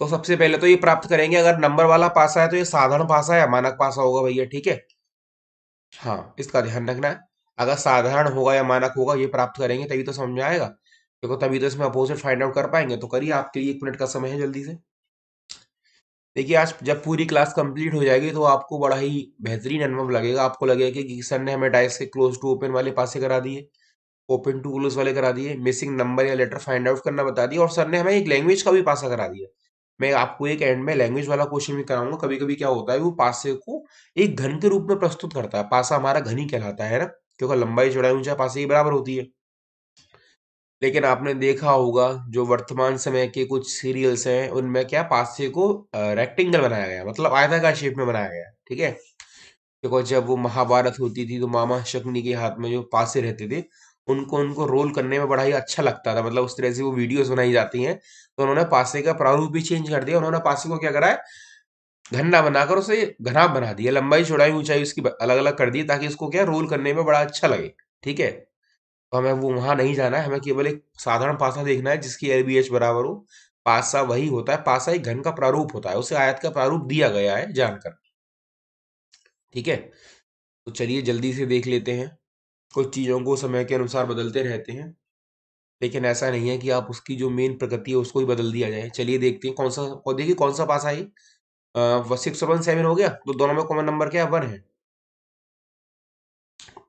तो सबसे पहले तो ये प्राप्त करेंगे, अगर नंबर वाला पासा है तो ये साधारण पासा है या मानक पासा होगा भैया। ठीक है, हाँ इसका ध्यान रखना है। अगर साधारण होगा या मानक होगा ये प्राप्त करेंगे तभी तो समझ में आएगा, देखो तभी तो इसमें अपोजिट फाइंड आउट कर पाएंगे। तो करिए, आपके लिए 1 मिनट का समय है, जल्दी से देखिए। आज जब पूरी क्लास कंप्लीट हो जाएगी तो आपको बड़ा ही बेहतरीन अनुभव लगेगा। आपको लगेगा कि सर ने हमें डाइस के क्लोज टू ओपन वाले पासे करा दिए, ओपन टू क्लोज वाले करा दिए, मिसिंग नंबर या लेटर फाइंड आउट करना बता दिया, और सर ने हमें एक लैंग्वेज का भी पासा करा दिया। मैं आपको एक एंड में लैंग्वेज वाला क्वेश्चन भी कराऊंगा। कभी कभी क्या होता है, वो पासे को एक घन के रूप में प्रस्तुत करता है, पासा हमारा घन ही कहलाता है ना, क्योंकि लंबाई चौड़ाई ऊंचाई पासे के बराबर होती है। लेकिन आपने देखा होगा जो वर्तमान समय के कुछ सीरियल्स हैं उनमें क्या पासे को रेक्टेंगल बनाया गया, मतलब आयताकार शेप में बनाया गया। ठीक है, देखो जब वो महाभारत होती थी तो मामा शकुनी के हाथ में जो पासे रहते थे, उनको उनको रोल करने में बड़ा ही अच्छा लगता था, मतलब उस तरह से वो वीडियोस बनाई जाती हैं। तो उन्होंने पासे का प्रारूप भी चेंज कर दिया, उन्होंने पासे को क्या करा है, घना बनाकर उसे घना बना दिया, लंबाई चौड़ाई ऊंचाई उसकी अलग अलग कर दी ताकि उसको क्या रोल करने में बड़ा अच्छा लगे। ठीक है, तो हमें वो वहां नहीं जाना है, हमें केवल एक साधारण पासा देखना है जिसकी एलबीएच बराबर हो। पासा वही होता है, पासा एक घन का प्रारूप होता है, उसे आयत का प्रारूप दिया गया है जानकर। ठीक है, तो चलिए जल्दी से देख लेते हैं। कुछ चीजों को समय के अनुसार बदलते रहते हैं, लेकिन ऐसा नहीं है कि आप उसकी जो मेन प्रकृति है उसको ही बदल दिया जाए। चलिए देखते हैं कौन सा, और देखिए कौन सा पासा है। 6 और 1 7 हो गया, तो दोनों में कॉमन नंबर क्या है, 1 है।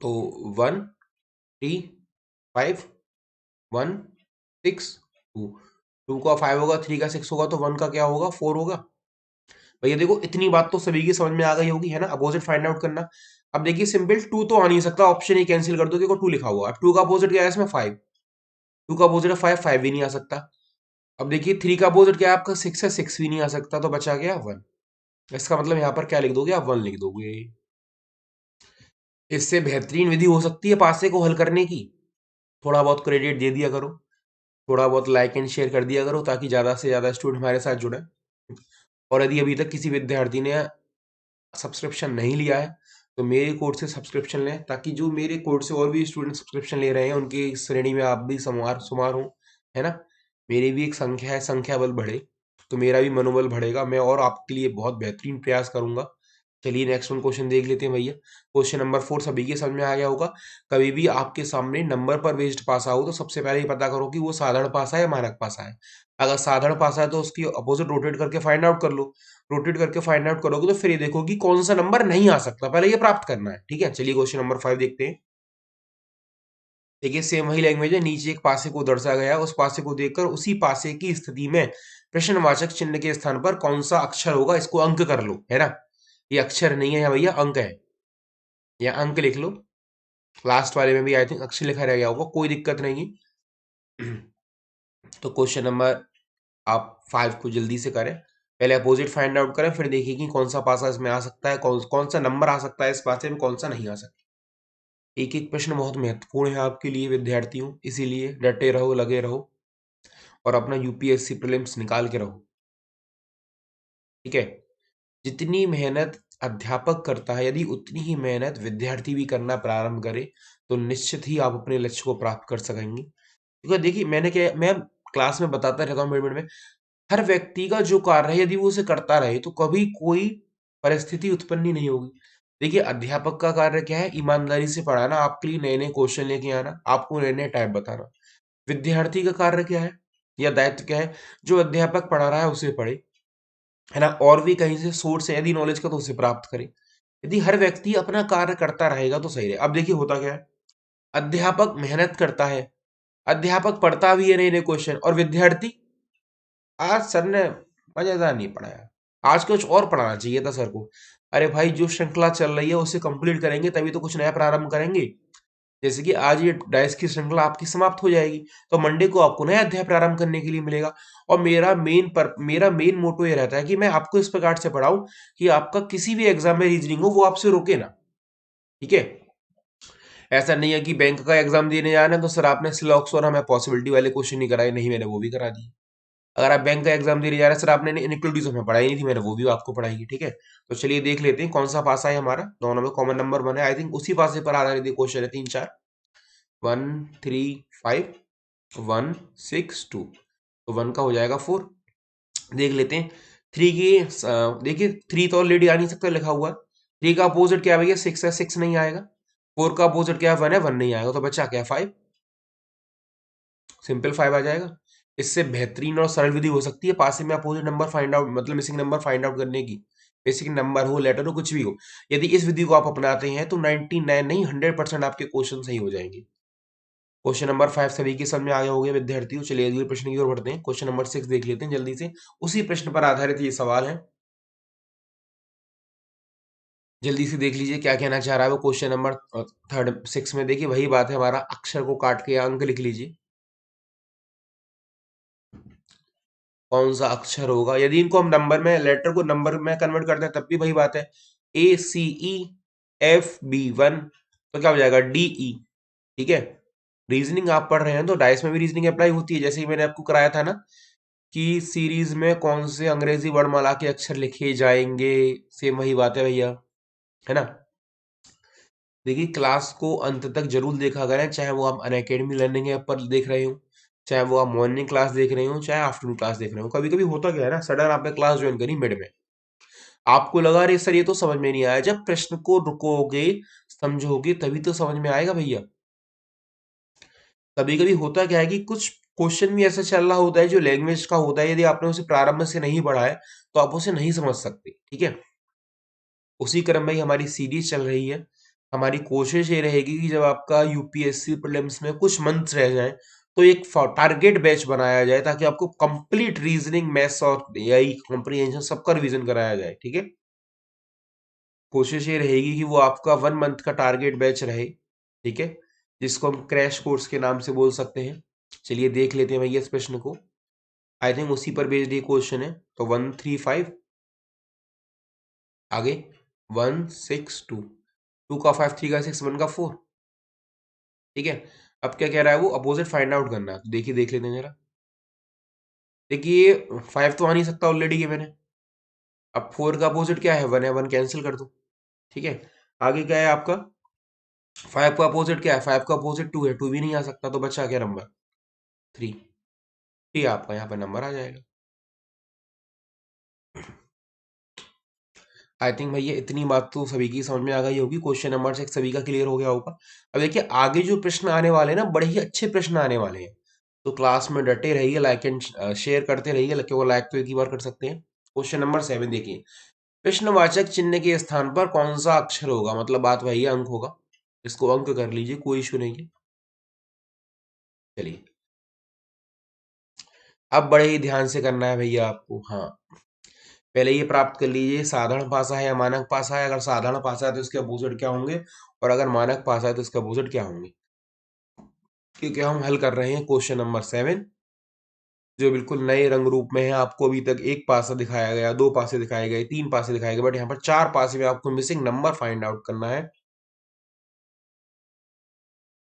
तो 1 3 5 1 6 2, 2 का 5 होगा, 3 का 6 होगा, तो 1 का क्या होगा, 4 होगा। भैया देखो इतनी बात तो सभी की समझ में आ गई होगी, है ना। अपोजिट फाइंड आउट करना, अब देखिए सिंपल, 2 तो आ नहीं सकता, ऑप्शन ही कैंसिल कर दो, देखो 2 लिखा हुआ है। अब 2 का अपोजिट क्या है इसमें, 5। 2 का अपोजिट है 5, 5 भी नहीं आ सकता। अब देखिए 3 का अपोजिट क्या है आपका, 6 है, 6 भी नहीं आ सकता, तो बचा गया 1। इसका मतलब यहाँ पर क्या लिख दोगे आप, 1 लिख दोगे। इससे बेहतरीन विधि हो सकती है पासे को हल करने की, थोड़ा बहुत क्रेडिट दे दिया करो, थोड़ा बहुत लाइक एंड शेयर कर दिया करो, ताकि ज्यादा से ज्यादा स्टूडेंट हमारे साथ जुड़े। और यदि अभी तक किसी विद्यार्थी ने सब्सक्रिप्शन नहीं लिया है तो मेरे कोड से सब्सक्रिप्शन लें, ताकि जो मेरे कोड से और भी स्टूडेंट सब्सक्रिप्शन ले रहे हैं उनकी श्रेणी में आप भी समार शुमार हो, है ना। मेरी भी एक संख्या है, संख्या बल बढ़े तो मेरा भी मनोबल बढ़ेगा, मैं और आपके लिए बहुत बेहतरीन प्रयास करूंगा। चलिए नेक्स्ट वन क्वेश्चन देख लेते हैं भैया। क्वेश्चन नंबर 4 सभी के समझ में आ गया होगा। कभी भी आपके सामने नंबर पर बेस्ड पासा हो तो सबसे पहले ये पता करो कि वो साधारण पासा है या मानक पासा है। अगर साधारण पासा है तो उसकी अपोजिट रोटेट करके फाइंड आउट कर लो। रोटेट करके फाइंड आउट करोगे तो फिर ये देखो कि कौन सा नंबर नहीं आ सकता, पहले ये प्राप्त करना है। ठीक है, चलिए क्वेश्चन नंबर 5 देखते हैं। देखिए सेम वही लैंग्वेज है, नीचे एक पासे को दर्शाया गया है, उस पासे को देखकर उसी पासे की स्थिति में प्रश्नवाचक चिन्ह के स्थान पर कौन सा अक्षर होगा, इसको अंक कर लो, है ना। ये अक्षर नहीं है यहाँ भैया, अंक है, या अंक लिख लो। लास्ट वाले में भी आई थिंक अक्षर लिखा रह गया होगा, कोई दिक्कत नहीं है। तो क्वेश्चन नंबर आप 5 को जल्दी से करें, पहले अपोजिट फाइंड आउट करें, फिर देखिए कि कौन सा पासा इसमें आ सकता है, कौन कौन सा नंबर आ सकता है इस पासे में, कौन सा नहीं आ सकता। एक एक प्रश्न बहुत महत्वपूर्ण है आपके लिए विद्यार्थियों, इसीलिए डटे रहो, लगे रहो, और अपना यूपीएससी प्रीलिम्स निकाल के रहो। ठीक है, जितनी मेहनत अध्यापक करता है यदि उतनी ही मेहनत विद्यार्थी भी करना प्रारंभ करे तो निश्चित ही आप अपने लक्ष्य को प्राप्त कर सकेंगे। क्योंकि देखिए मैंने क्या, मैं क्लास में बताता रहता हूँ मिनट में, हर व्यक्ति का जो कार्य है यदि वो उसे करता रहे तो कभी कोई परिस्थिति उत्पन्न ही नहीं होगी। देखिए अध्यापक का कार्य क्या है, ईमानदारी से पढ़ाना, आपके लिए नए नए क्वेश्चन लेके आना, आपको नए नए टाइप बताना। विद्यार्थी का कार्य क्या है या दायित्व क्या है, जो अध्यापक पढ़ा रहा है उसे पढ़े, है ना, और भी कहीं से सोर्स है यदि नॉलेज का तो उसे प्राप्त करे। यदि हर व्यक्ति अपना कार्य करता रहेगा तो सही रहे। अब देखिए होता क्या है, अध्यापक मेहनत करता है, अध्यापक पढ़ता भी है नए नए क्वेश्चन, और विद्यार्थी, आज सर ने मजेदार नहीं पढ़ाया, आज कुछ और पढ़ाना चाहिए था सर को। अरे भाई जो श्रृंखला चल रही है उसे कंप्लीट करेंगे तभी तो कुछ नया प्रारंभ करेंगे। जैसे कि आज ये डाइस की श्रृंखला आपकी समाप्त हो जाएगी, तो मंडे को आपको नया अध्याय प्रारंभ करने के लिए मिलेगा। और मेरा मेन मोटो ये रहता है कि मैं आपको इस प्रकार से पढ़ाऊं कि आपका किसी भी एग्जाम में रीजनिंग हो वो आपसे रोके ना। ठीक है, ऐसा नहीं है कि बैंक का एग्जाम देने जाना है तो सर आपने सिलॉक्स और हमें पॉसिबिलिटी वाले क्वेश्चन नहीं कराए, नहीं मैंने वो भी करा दी। अगर आप बैंक का एग्जाम देने जा रहे हैं, सर आपने इनइक्वालिटीज हमें पढ़ाई नहीं थी, मैंने वो भी आपको पढ़ाई है। ठीक है, तो चलिए देख लेते हैं कौन सा पासा है हमारा, दोनों में कॉमन नंबर बने, आई थिंक उसी पासे पर आधारित क्वेश्चन है, 3 4। 1 3 5 1 6 2, तो 1 का हो जाएगा 4। देख लेते हैं 3 की, देखिए 3 तो ऑलरेडी आ नहीं सकता लिखा हुआ है। 3 का अपोजिट क्या है भैया, 6 है, 6 नहीं आएगा। 4 का अपोजिट क्या है, 1 है, 1 नहीं आएगा, तो बचा क्या, 5। सिंपल 5 आ जाएगा। इससे बेहतरीन और सरल विधि हो सकती है पास में अपोजिट नंबर फाइंड आउट, मतलब मिसिंग नंबर फाइंड आउट करने की। बेसिक नंबर हो, लेटर हो, कुछ भी हो, यदि इस विधि को आप अपनाते हैं तो 99 नहीं 100% आपके क्वेश्चन सही हो जाएंगे। क्वेश्चन नंबर 5 सभी के समझ में आ गया हो गया विद्यार्थियों। चलिए अगले प्रश्न की ओर बढ़ते हैं। क्वेश्चन नंबर 6 देख लेते हैं जल्दी से, उसी प्रश्न पर आधारित ये सवाल है। जल्दी से देख लीजिए क्या कहना चाह रहा है वो। क्वेश्चन नंबर 6 में देखिए वही बात है, हमारा अक्षर को काट के अंक लिख लीजिए, कौन सा अक्षर होगा। यदि इनको हम नंबर में, लेटर को नंबर में कन्वर्ट करते हैं तब भी वही बात है, ACEFB1, तो क्या हो जाएगा DE। ठीक है, रीजनिंग आप पढ़ रहे हैं तो डाइस में भी रीजनिंग अप्लाई होती है, जैसे ही मैंने आपको कराया था ना कि सीरीज में कौन से अंग्रेजी वर्णमाला के अक्षर लिखे जाएंगे, सेम वही बात है भैया, है ना। देखिए क्लास को अंत तक जरूर देखा करें, चाहे वो आप अनअकैडमी लर्निंग ऐप पर देख रहे हो, चाहे वो आप मॉर्निंग क्लास देख रहे हो, चाहे आफ्टरनून क्लास देख रहे हो। कभी कभी होता क्या है ना, सडन आपने क्लास ज्वाइन करी मिड में, आपको लगा अरे सर ये तो समझ में नहीं आया, जब प्रश्न को रुकोगे समझोगे तभी तो समझ में आएगा भैया। कभी कभी होता क्या है कि कुछ क्वेश्चन भी ऐसा चल रहा होता है जो लैंग्वेज का होता है, यदि आपने उसे प्रारंभ से नहीं पढ़ा है तो आप उसे नहीं समझ सकते। ठीक है, उसी क्रम में ही हमारी सीरीज चल रही है। हमारी कोशिश ये रहेगी कि जब आपका यूपीएससी प्रीलिम्स में कुछ मंथ्स रह जाएं तो एक टारगेट बैच बनाया जाए, ताकि आपको कंप्लीट रीजनिंग, मैथ्स और एआई कॉम्प्रिहेंशन सबका रिवीजन कराया जाए। ठीक है, कोशिश ये रहेगी कि वो आपका 1 मंथ का टारगेट बैच रहे। ठीक है, जिसको हम क्रैश कोर्स के नाम से बोल सकते हैं। चलिए देख लेते हैं भैया इस प्रश्न को, आई थिंक उसी पर बेस्ड ये क्वेश्चन है। तो 1 3 5, आगे 1 6 2, 2 का 5, 3 का 6, 1 का 4। ठीक है, अब क्या कह रहा है वो, अपोजिट फाइंड आउट करना है। तो देखिए देख लेते हैं जरा। देखिए 5 तो आ नहीं सकता, ऑलरेडी गिवन है। अब 4 का अपोजिट क्या है, 1 है, 1 कैंसिल कर दो। ठीक है, आगे क्या है आपका, 5 का अपोजिट क्या है, 5 का अपोजिट 2 है, 2 भी नहीं आ सकता, तो बचा क्या नंबर, 3। ये आपका यहाँ पे नंबर आ जाएगा। आई थिंक भैया इतनी बात तो सभी की समझ में आ गई होगी, क्वेश्चन नंबर 6 सभी का क्लियर हो गया होगा। अब देखिए आगे जो प्रश्न आने वाले हैं ना, बड़े ही अच्छे प्रश्न आने वाले हैं, तो क्लास में डटे रहिए, लाइक एंड शेयर करते रहिए। क्योंकि लाइक तो एक ही बार कर सकते हैं। क्वेश्चन नंबर 7 देखिए, प्रश्नवाचक चिन्ह के स्थान पर कौन सा अक्षर होगा, मतलब बात वही है, अंक होगा। इसको अंक कर लीजिए, कोई इशू नहीं है। चलिए अब बड़े ही ध्यान से करना है भैया आपको। हाँ, पहले ये प्राप्त कर लीजिए साधारण पासा है या मानक पासा है। अगर साधारण पासा है तो इसके अपोजिट क्या होंगे, और अगर मानक पासा है तो इसके अपोजिट क्या होंगे। क्योंकि हम हल कर रहे हैं क्वेश्चन नंबर 7, जो बिल्कुल नए रंग रूप में है। आपको अभी तक एक पासा दिखाया गया, 2 पासे दिखाए गए, 3 पासे दिखाए गए, बट यहाँ पर 4 पासे में आपको मिसिंग नंबर फाइंड आउट करना है।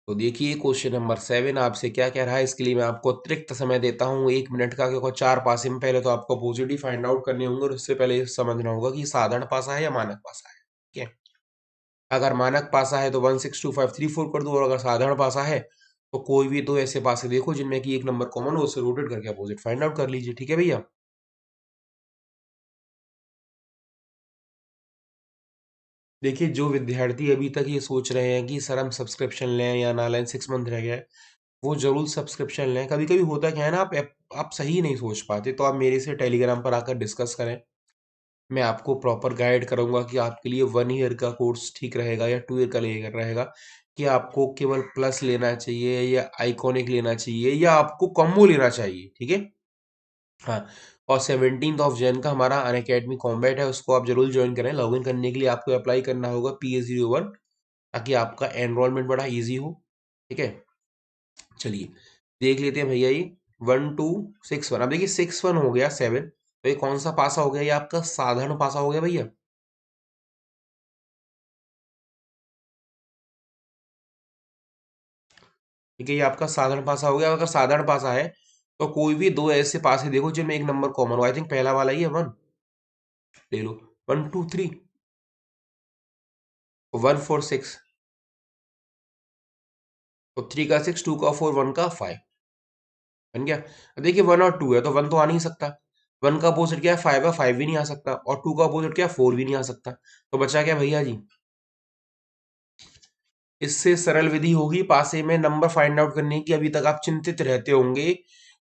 तो देखिए क्वेश्चन नंबर 7 आपसे क्या कह रहा है, इसके लिए मैं आपको अतिरिक्त समय देता हूँ 1 मिनट का, क्योंकि 4 पासे में पहले तो आपको अपोजिट ही फाइंड आउट करने होंगे, और उससे पहले ये समझना होगा कि साधारण पासा है या मानक पासा है। ठीक है, अगर मानक पासा है तो 1 6 2 5 3 4 कर दो, और अगर साधारण पासा है तो कोई भी दो ऐसे पासे देखो जिनमें कि एक नंबर कॉमन हो, उससे रोटेट करके अपोजिट फाइंड आउट कर लीजिए। ठीक है भैया। देखिए, जो विद्यार्थी अभी तक ये सोच रहे हैं कि सर हम सब्सक्रिप्शन लें या ना लें, 6 मंथ रह गया है, वो ज़रूर सब्सक्रिप्शन लें। कभी-कभी होता क्या है ना, आप सही नहीं सोच पाते, तो आप मेरे से टेलीग्राम पर आकर डिस्कस करें। मैं आपको प्रॉपर गाइड करूँगा कि आपके लिए 1 ईयर का कोर्स ठीक रहेगा या 2 ईयर का ले रहेगा, कि आपको केवल प्लस लेना चाहिए या आइकॉनिक लेना चाहिए या आपको कॉम्बो लेना चाहिए, ठीक है? हाँ, और 17th ऑफ जैन का हमारा अनअकैडमी कॉम्बैट है, उसको आप ज़रूर जॉइन करें। लॉगिन करने के लिए आपको अप्लाई करना होगा PA01, ताकि आपका एनरोलमेंट बड़ा ईज़ी हो, ठीक है? चलिए, देख लेते हैं भैया ये 1, 2, 6, 1। अब देखिए 6, 1 हो गया 7, तो ये कौन-सा पासा हो गया? ये आपका साधारण पासा हो गया भैया। ठीक है, ये आपका साधारण पासा हो गया। अगर साधारण पासा है, तो कोई भी 2 ऐसे पासे देखो जिनमें एक नंबर कॉमन हो। आई थिंक पहला वाला ही है 1, ले लो। 1, 2, 3, 1, 4, 6, तो 3 का 6, 2 का 4, 1 का 5, बन गया। अब देखिए 1 और 2 है, तो 1 तो आ नहीं सकता। 1 का अपोजिट क्या है? 5 है, 5 भी नहीं आ सकता, और 2 का अपोजिट क्या है? 4 भी नहीं आ सकता। तो बचा क्या भैया जी? इससे सरल विधि होगी पासे में नंबर फाइंड आउट करने की। अभी तक आप चिंतित रहते होंगे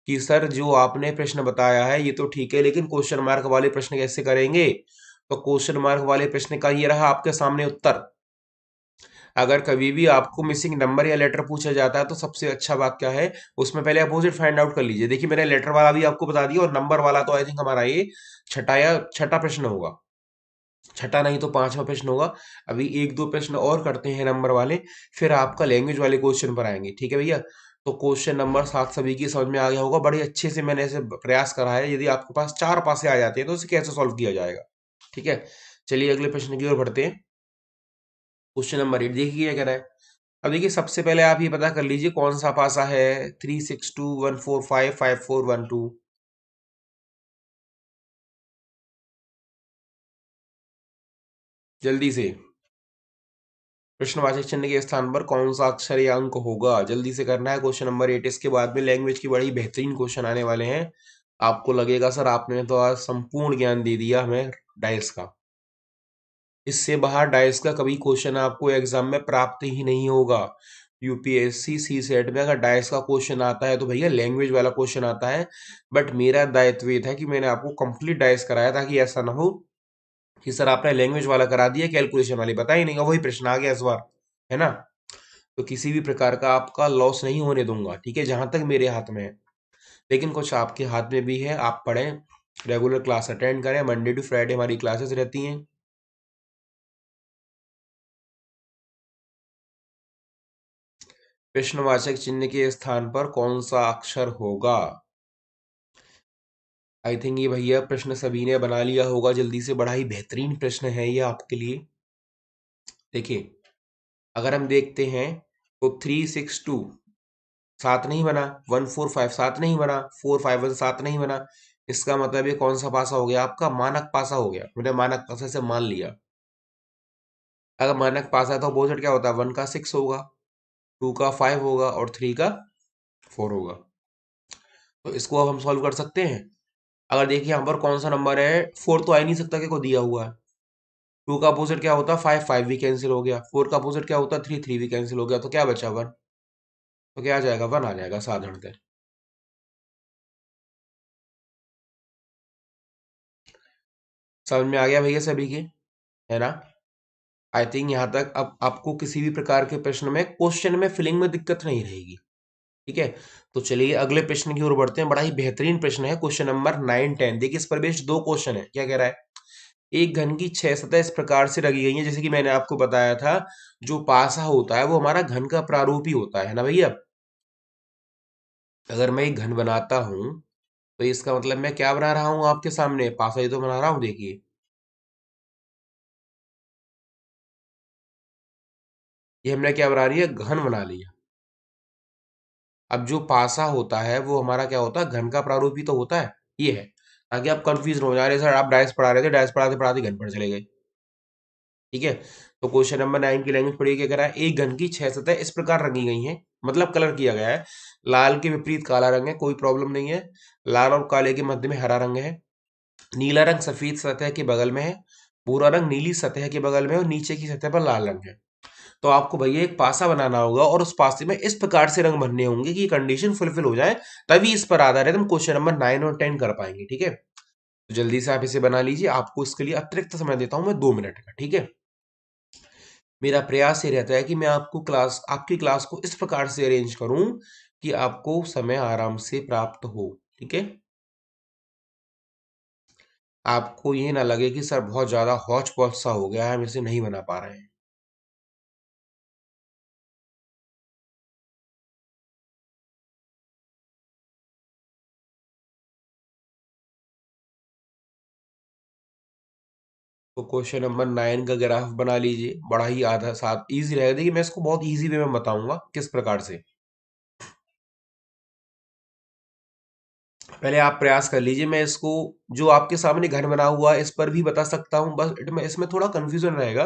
कि सर जो आपने प्रश्न बताया है ये तो ठीक है, लेकिन क्वेश्चन मार्क वाले प्रश्न कैसे करेंगे? तो क्वेश्चन मार्क वाले प्रश्न का ये रहा आपके सामने उत्तर। अगर कभी भी आपको मिसिंग नंबर या लेटर पूछा जाता है, तो सबसे अच्छा बात क्या है, उसमें पहले अपोजिट फाइंड आउट कर लीजिए। देखिए मैंने लेटर वाला भी आपको बता दिया, और नंबर वाला तो आई थिंक हमारा ये छठा या छठा प्रश्न होगा। छठा नहीं तो पांचवा प्रश्न होगा। अभी एक दो प्रश्न और करते हैं नंबर वाले, फिर आपका लैंग्वेज वाले क्वेश्चन पर आएंगे, ठीक है भैया? तो क्वेश्चन नंबर 7 सभी की समझ में आ गया होगा। बड़े अच्छे से मैंने ऐसे प्रयास करा है। यदि आपके पास 4 पासे आ जाते हैं, तो उसे कैसे सॉल्व किया जाएगा, ठीक है? चलिए अगले प्रश्न की ओर बढ़ते हैं। क्वेश्चन नंबर 8 देखिए क्या कह रहा है। अब देखिए सबसे पहले आप ये पता कर लीजिए कौन सा पासा है। 3, 6, 2, 1, 4, 5, 5, 4, 1, 2। जल्दी से, प्रश्नवाचक चिन्ह के स्थान पर कौन सा अक्षर या अंक होगा? जल्दी से करना है। क्वेश्चन नंबर 8, इसके बाद में लैंग्वेज की बड़ी बेहतरीन क्वेश्चन आने वाले हैं। आपको लगेगा सर आपने तो आज संपूर्ण ज्ञान दे दिया हमें डाइस का। इससे बाहर डाइस का कभी क्वेश्चन आपको एग्जाम में प्राप्त ही नहीं होगा। यूपीएससी सी सेट में अगर डाइस का क्वेश्चन आता है, तो भैया लैंग्वेज वाला क्वेश्चन आता है। बट मेरा दायित्व ये था कि मैंने आपको कंप्लीट डाइस कराया, ताकि ऐसा ना हो कि सर आपने लैंग्वेज वाला करा दिया, कैलकुलेशन वाली पता ही नहीं, और वही प्रश्न आ गया इस बार, है ना? तो किसी भी प्रकार का आपका लॉस नहीं होने दूंगा, ठीक है, जहां तक मेरे हाथ में है। लेकिन कुछ आपके हाथ में भी है, आप पढ़ें, रेगुलर क्लास अटेंड करें। मंडे टू फ्राइडे हमारी क्लासेस रहती हैं। प्रश्नवाचक चिन्ह के स्थान पर कौन सा अक्षर होगा? आई थिंक ये भैया प्रश्न सभी ने बना लिया होगा जल्दी से। बड़ा ही बेहतरीन प्रश्न है ये आपके लिए। देखिए, अगर हम देखते हैं, तो 3, 6, 2 7 नहीं बना, 1, 4, 5 7 नहीं बना, 4, 5, 1 7 नहीं बना। इसका मतलब ये कौन सा पासा हो गया? आपका मानक पासा हो गया। मैंने मानक पासा से मान लिया। अगर मानक पासा है, तो अपोजिट क्या होता है? 1 का 6 होगा, 2 का 5 होगा, और 3 का 4 होगा। तो इसको अब हम सॉल्व कर सकते हैं। अगर देखिए यहाँ पर कौन सा नंबर है, 4 तो आ ही नहीं सकता कि को दिया हुआ है। 2 का अपोजिट क्या होता है? 5, 5 भी कैंसिल हो गया। 4 का अपोजिट क्या होता है? 3, 3 भी कैंसिल हो गया। तो क्या बचा? 1। तो क्या आ जाएगा? 1 आ जाएगा साधारणतः। समझ में आ गया भैया सभी के, है ना? आई थिंक यहाँ तक अब आपको किसी भी प्रकार के प्रश्न में, क्वेश्चन में फिलिंग में दिक्कत नहीं रहेगी, ठीक है? तो चलिए अगले प्रश्न की ओर बढ़ते हैं। बड़ा ही बेहतरीन प्रश्न है, क्वेश्चन नंबर 9, 10। देखिए इस पर बेस्ड दो क्वेश्चन है। क्या कह रहा है? एक घन की 6 सतह इस प्रकार से रखी गई है, जैसे कि मैंने आपको बताया था, जो पासा होता है वो हमारा घन का प्रारूप ही होता है ना भैया? अगर मैं एक घन बनाता हूं, तो इसका मतलब मैं क्या बना रहा हूं? आपके सामने पासा ही तो बना रहा हूं। देखिए, ये हमने क्या बना लिया? घन बना लिया। अब जो पासा होता है वो हमारा क्या होता है? घन का प्रारूप ही तो होता है। ये है, ताकि आप कंफ्यूज हो जा रहे सर आप डायस पढ़ा रहे थे, डायस पढ़ाते पढ़ाते घन पर चले गए, ठीक है? तो क्वेश्चन नंबर 9 की लैंग्वेज पढ़िए। क्या कह रहा है? एक घन की 6 सतह इस प्रकार रंगी गई हैं, मतलब कलर किया गया है। लाल के विपरीत काला रंग है, कोई प्रॉब्लम नहीं है। लाल और काले के मध्य में हरा रंग है। नीला रंग सफेद सतह के बगल में है, भूरा रंग नीली सतह के बगल में और नीचे की सतह पर लाल रंग है। तो आपको भैया एक पासा बनाना होगा और उस पासे में इस प्रकार से रंग भरने होंगे कि कंडीशन फुलफिल हो जाए, तभी इस पर आधारित हम क्वेश्चन नंबर 9 और 10 कर पाएंगे। ठीक है, तो जल्दी से आप इसे बना लीजिए। आपको इसके लिए अतिरिक्त समय देता हूं मैं 2 मिनट का। ठीक है, मेरा प्रयास ये रहता है कि मैं आपकी क्लास को इस प्रकार से अरेंज करूं कि आपको समय आराम से प्राप्त हो। ठीक है, आपको ये ना लगे कि सर बहुत ज्यादा हौच पौच सा हो गया है, हम इसे नहीं बना पा रहे हैं। तो क्वेश्चन नंबर 9 का ग्राफ बना लीजिए। बड़ा ही आधा साथ इजी रहेगा। देखिए, मैं इसको बहुत इजी वे में बताऊंगा किस प्रकार से। पहले आप प्रयास कर लीजिए। मैं इसको जो आपके सामने घर बना हुआ है इस पर भी बता सकता हूँ, बस इसमें थोड़ा कंफ्यूजन रहेगा।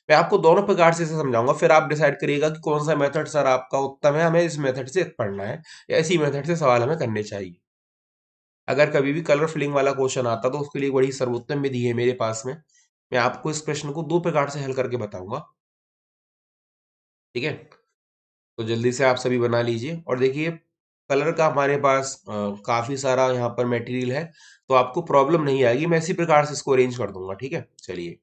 मैं आपको दोनों प्रकार से इसे समझाऊंगा, फिर आप डिसाइड करिएगा कि कौन सा मेथड सर आपका उत्तम है, हमें इस मेथड से पढ़ना है या इसी मेथड से सवाल हमें करने चाहिए। अगर कभी भी कलर फिलिंग वाला क्वेश्चन आता तो उसके लिए बड़ी सर्वोत्तम विधि है मेरे पास में। मैं आपको इस प्रश्न को 2 प्रकार से हल करके बताऊंगा। ठीक है, तो जल्दी से आप सभी बना लीजिए। और देखिए, कलर का हमारे पास काफी सारा यहाँ पर मटेरियल है, तो आपको प्रॉब्लम नहीं आएगी। मैं इसी प्रकार से इसको अरेंज कर दूंगा। ठीक है, चलिए।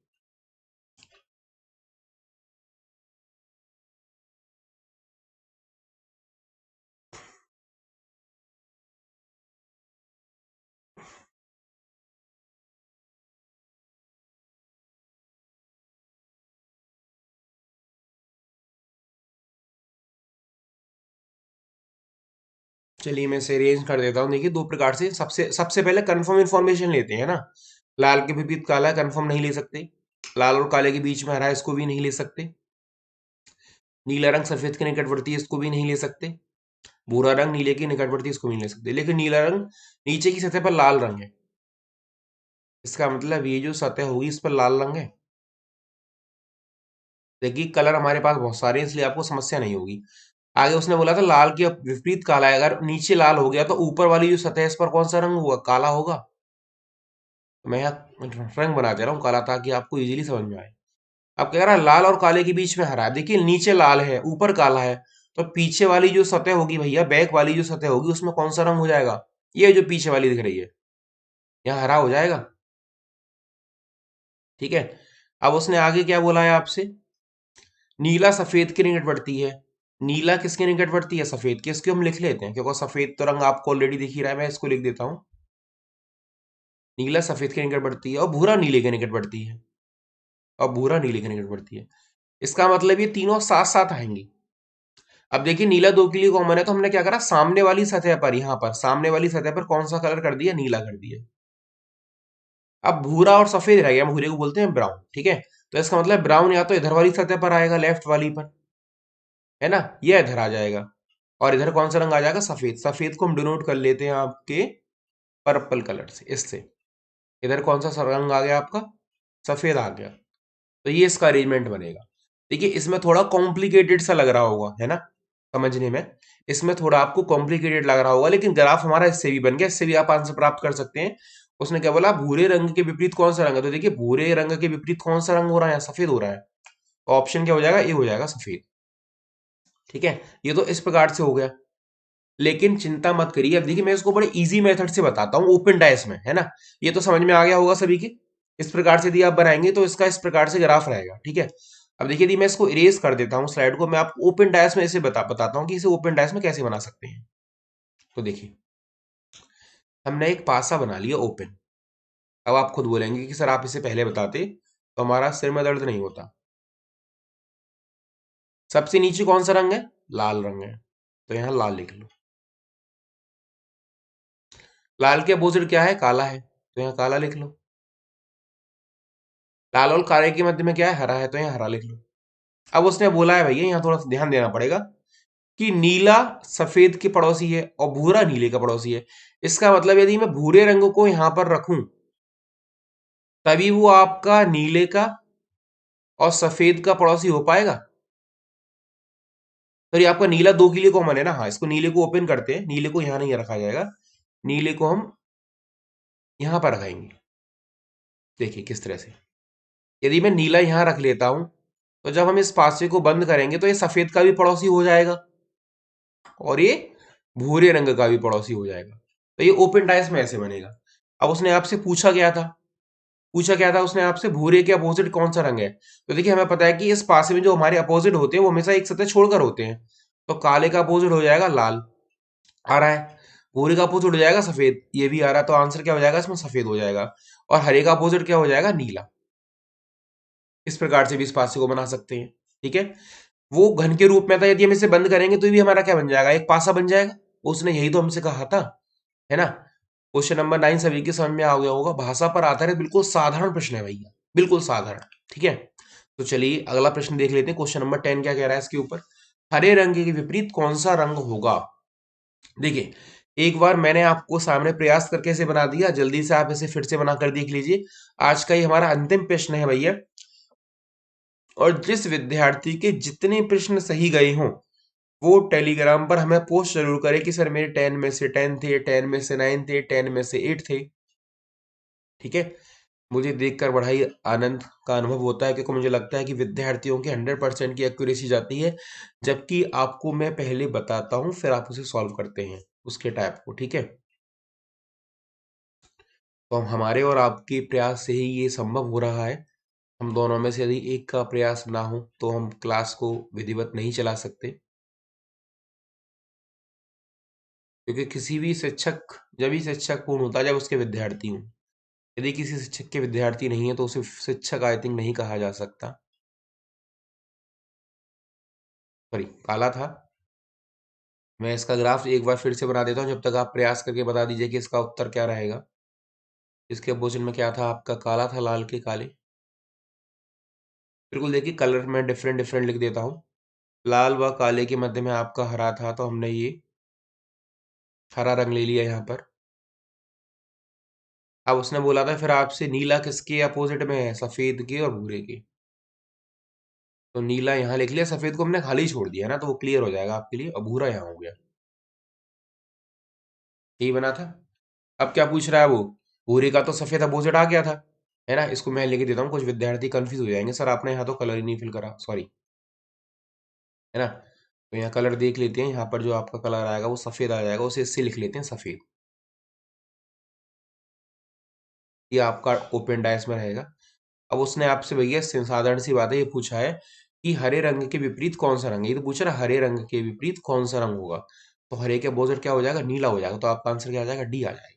चलिए, मैं इसे अरेंज कर देता हूँ। देखिए, 2 प्रकार से सबसे सबसे पहले कंफर्म इन्फॉर्मेशन लेते हैं ना। लाल के विपरीत काला कंफर्म नहीं ले सकते। लाल और काले के बीच में हरा, इसको भी नहीं ले सकते। नीला रंग सफेद के निकटवर्ती है, इसको भी नहीं ले सकते। भूरा रंग नीले के निकटवर्ती, इसको भी नहीं ले सकते। लेकिन नीला रंग नीचे की सतह पर लाल रंग है, इसका मतलब ये जो सतह होगी इस पर लाल रंग है। देखिए, कलर हमारे पास बहुत सारे हैं, इसलिए आपको समस्या नहीं होगी। आगे उसने बोला था लाल के विपरीत काला है। अगर नीचे लाल हो गया तो ऊपर वाली जो सतह है इस पर कौन सा रंग होगा? काला होगा। तो मैं यहाँ रंग बना दे रहा हूँ काला, ताकि आपको इजीली समझ में आए। अब कह रहा है लाल और काले के बीच में हरा है। देखिए, नीचे लाल है, ऊपर काला है, तो पीछे वाली जो सतह होगी भैया, बैक वाली जो सतह होगी, उसमें कौन सा रंग हो जाएगा? ये जो पीछे वाली दिख रही है, यहाँ हरा हो जाएगा। ठीक है, अब उसने आगे क्या बोला है आपसे? नीला सफेद के निकट बढ़ती है। नीला किसके निकट बढ़ती है? सफेद के। इसको हम लिख लेते हैं, क्योंकि सफेद तो रंग आपको ऑलरेडी दिख ही रहा है। मैं इसको लिख देता हूँ, नीला सफेद के निकट बढ़ती है और भूरा नीले के निकट बढ़ती है, और भूरा नीले के निकट बढ़ती है। इसका मतलब ये तीनों साथ साथ आएंगी। अब देखिए, नीला दो के लिए कॉमन है, तो हमने क्या करा, सामने वाली सतह पर, यहाँ पर सामने वाली सतह पर कौन सा कलर कर दिया? नीला कर दिया। अब भूरा और सफेद रह गया, भूरे को बोलते हैं ब्राउन। ठीक है, तो इसका मतलब ब्राउन या तो इधर वाली सतह पर आएगा, लेफ्ट वाली पर, है ना, ये इधर आ जाएगा। और इधर कौन सा रंग आ जाएगा? सफेद। सफेद को हम डिनोट कर लेते हैं आपके पर्पल कलर से, इससे। इधर कौन सा रंग आ गया आपका? सफेद आ गया। तो ये इसका अरेंजमेंट बनेगा। देखिए, इसमें थोड़ा कॉम्प्लिकेटेड सा लग रहा होगा, है ना, समझने में। इसमें थोड़ा आपको कॉम्प्लिकेटेड लग रहा होगा, लेकिन ग्राफ हमारा इससे भी बन गया। इससे भी आप आंसर प्राप्त कर सकते हैं। उसने क्या बोला? भूरे रंग के विपरीत कौन सा रंग है? तो देखिए, भूरे रंग के विपरीत कौन सा रंग हो रहा है? सफेद हो रहा है। तो ऑप्शन क्या हो जाएगा? ए हो जाएगा, सफेद। ठीक है, ये तो इस प्रकार से हो गया। लेकिन चिंता मत करिए। अब देखिए, मैं इसको बड़े इजी मेथड से बताता हूँ, ओपन डायस में, है ना। ये तो समझ में आ गया होगा सभी के। इस प्रकार से यदि आप बनाएंगे तो इसका इस प्रकार से ग्राफ रहेगा। ठीक है, अब देखिए, यदि मैं इसको इरेज कर देता हूँ स्लाइड को, मैं आपको ओपन डायस में इसे बताता हूँ कि इसे ओपन डायस में कैसे बना सकते हैं। तो देखिए, हमने एक पासा बना लिया ओपन। अब आप खुद बोलेंगे कि सर आप इसे पहले बताते तो हमारा सिर में दर्द नहीं होता। सबसे नीचे कौन सा रंग है? लाल रंग है, तो यहाँ लाल लिख लो। लाल के अपोजिट क्या है? काला है, तो यहाँ काला लिख लो। लाल और काले के मध्य में क्या है? हरा है, तो यहाँ हरा लिख लो। अब उसने बोला है भैया, यहाँ थोड़ा सा ध्यान देना पड़ेगा कि नीला सफेद के पड़ोसी है और भूरा नीले का पड़ोसी है। इसका मतलब यदि मैं भूरे रंग को यहां पर रखूं, तभी वो आपका नीले का और सफेद का पड़ोसी हो पाएगा। तो ये आपका नीला दो के लिए कॉमन है ना। हाँ, इसको नीले को ओपन करते हैं। नीले को यहां नहीं रखा जाएगा, नीले को हम यहां पर रखेंगे। देखिए किस तरह से। यदि मैं नीला यहाँ रख लेता हूं तो जब हम इस पासे को बंद करेंगे तो ये सफेद का भी पड़ोसी हो जाएगा और ये भूरे रंग का भी पड़ोसी हो जाएगा। तो ये ओपन डाइस में ऐसे बनेगा। अब उसने आपसे पूछा क्या था उसने आपसे, भूरे के अपोजिट कौन सा रंग है? तो देखिए हमें पता है कि इस पासे में जो हमारे अपोजिट होते हैं वो हमेशा एक सतह छोड़कर होते हैं। तो काले का अपोजिट हो जाएगा लाल, आ रहा है। भूरे का अपोजिट हो जाएगा सफेद, ये भी आ रहा है। तो आंसर क्या हो जाएगा इसमें? सफेद हो जाएगा। और हरे का अपोजिट क्या हो जाएगा? नीला। इस प्रकार से भी इस पासे को बना सकते हैं। ठीक है, वो घन के रूप में था, यदि हम इसे बंद करेंगे तो ये भी हमारा क्या बन जाएगा? एक पासा बन जाएगा। उसने यही तो हमसे कहा था, है ना। क्वेश्चन नंबर 9 सभी के समझ में आ गया होगा। भाषा पर आधारित बिल्कुल साधारण प्रश्न है भैया, बिल्कुल साधारण। ठीक है, तो चलिए अगला प्रश्न देख लेते हैं। क्वेश्चन नंबर 10 क्या कह रहा है इसके ऊपर? हरे रंग के विपरीत कौन सा रंग होगा? देखिए, एक बार मैंने आपको सामने प्रयास करके इसे बना दिया, जल्दी से आप इसे फिर से बना कर देख लीजिए। आज का ये हमारा अंतिम प्रश्न है भैया। और जिस विद्यार्थी के जितने प्रश्न सही गए हों वो टेलीग्राम पर हमें पोस्ट जरूर करे कि सर मेरे 10 में से 10 थे, 10 में से 9 थे, 10 में से 8 थे। ठीक है, मुझे देखकर बड़ा ही आनंद का अनुभव होता है, क्योंकि मुझे लगता है कि विद्यार्थियों की 100% की एक्यूरेसी जाती है। जबकि आपको मैं पहले बताता हूँ, फिर आप उसे सॉल्व करते हैं उसके टाइप को। ठीक है, तो हम हमारे और आपके प्रयास से ही ये संभव हो रहा है। हम दोनों में से यदि एक का प्रयास ना हो तो हम क्लास को विधिवत नहीं चला सकते, क्योंकि किसी भी शिक्षक जब ही शिक्षक पूर्ण होता है जब उसके विद्यार्थी हों। यदि किसी शिक्षक के विद्यार्थी नहीं है तो उसे शिक्षक आई थिंक नहीं कहा जा सकता। सॉरी, काला था। मैं इसका ग्राफ एक बार फिर से बना देता हूँ, जब तक आप प्रयास करके बता दीजिए कि इसका उत्तर क्या रहेगा। इसके अपोजिट में क्या था आपका? काला था, लाल के काले। बिल्कुल, देखिए कलर में डिफरेंट डिफरेंट लिख देता हूँ। लाल व काले के मध्य में आपका हरा था, तो हमने ये हरा रंग ले लिया यहाँ पर। अब उसने बोला था फिर आपसे नीला किसके अपोजिट में है? सफेद के और भूरे के। तो नीला यहाँ लिख लिया, सफेद को हमने खाली छोड़ दिया ना, तो वो क्लियर हो जाएगा आपके लिए। और भूरा यहाँ हो गया, यही बना था। अब क्या पूछ रहा है वो? भूरे का तो सफेद अपोजिट आ गया था, है ना। इसको मैं लिख देता हूँ, कुछ विद्यार्थी कंफ्यूज हो जाएंगे, सर आपने यहाँ तो कलर ही नहीं फिल करा, सॉरी, है ना। तो यहाँ कलर देख लेते हैं। यहाँ पर जो आपका कलर आएगा वो सफेद आ जाएगा, उसे इससे लिख लेते हैं सफेद। ये आपका ओपन डायस में रहेगा। अब उसने आपसे भैया साधारण सी बात है, ये पूछा है कि हरे रंग के विपरीत कौन सा रंग है। ये तो पूछ रहा है हरे रंग के विपरीत कौन सा रंग होगा। तो हरे के अपोजिट क्या हो जाएगा? नीला हो जाएगा। तो आपका आंसर क्या आ जाएगा? डी आ जाएगा।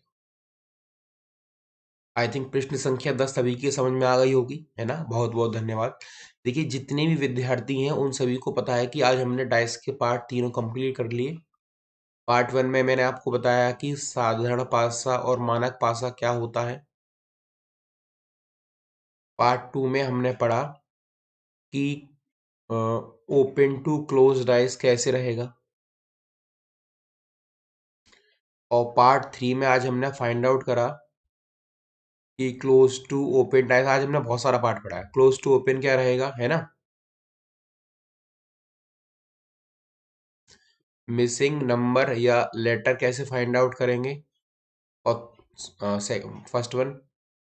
आई थिंक प्रश्न संख्या 10 सभी की समझ में आ गई होगी, है ना। बहुत बहुत धन्यवाद। देखिए जितने भी विद्यार्थी हैं उन सभी को पता है कि आज हमने डाइस के पार्ट तीनों कंप्लीट कर लिए। पार्ट 1 में मैंने आपको बताया कि साधारण पासा और मानक पासा क्या होता है। पार्ट 2 में हमने पढ़ा कि ओपन टू क्लोज डाइस कैसे रहेगा। और पार्ट 3 में आज हमने फाइंड आउट करा कि क्लोज टू ओपन डाइस। आज हमने बहुत सारा पार्ट पढ़ा है। क्लोज टू ओपन क्या रहेगा, है ना। मिसिंग नंबर या लेटर कैसे फाइंड आउट करेंगे। और फर्स्ट वन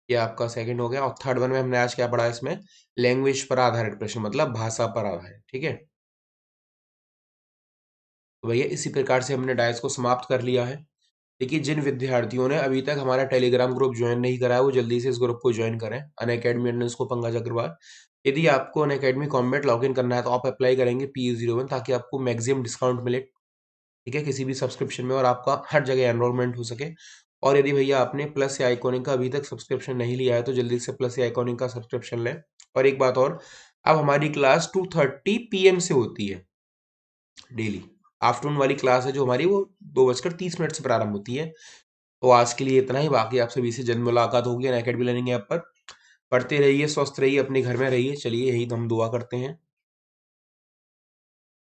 ये आपका सेकंड हो गया। और थर्ड वन में हमने आज क्या पढ़ा? इसमें लैंग्वेज पर आधारित प्रश्न, मतलब भाषा पर आधारित। ठीक है, तो भैया इसी प्रकार से हमने डाइस को समाप्त कर लिया है। देखिए जिन विद्यार्थियों ने अभी तक हमारा टेलीग्राम ग्रुप ज्वाइन नहीं करा है वो जल्दी से इस ग्रुप को ज्वाइन करें। अनअकैडमी को पंकज अग्रवाल। यदि आपको अनअकैडमी कॉम्बैट लॉगिन करना है तो आप अप्लाई करेंगे PU01, ताकि आपको मैक्सिमम डिस्काउंट मिले। ठीक है, किसी भी सब्सक्रिप्शन में, और आपका हर जगह एनरोलमेंट हो सके। और यदि भैया आपने प्लस या आइकॉनिक का अभी तक सब्सक्रिप्शन नहीं लिया है तो जल्दी से प्लस या आइकॉनिक का सब्सक्रिप्शन लें। और एक बात और, अब हमारी क्लास 2:30 PM से होती है डेली। आफ्टरनून वाली क्लास है जो हमारी, वो 2:30 से प्रारंभ होती है। तो आज के लिए इतना ही। बाकी आप सभी से जल्द मुलाकात होगी अनअकैडमी लर्निंग ऐप पर। पढ़ते रहिए, स्वस्थ रहिए, अपने घर में रहिए। चलिए यही तो हम दुआ करते हैं।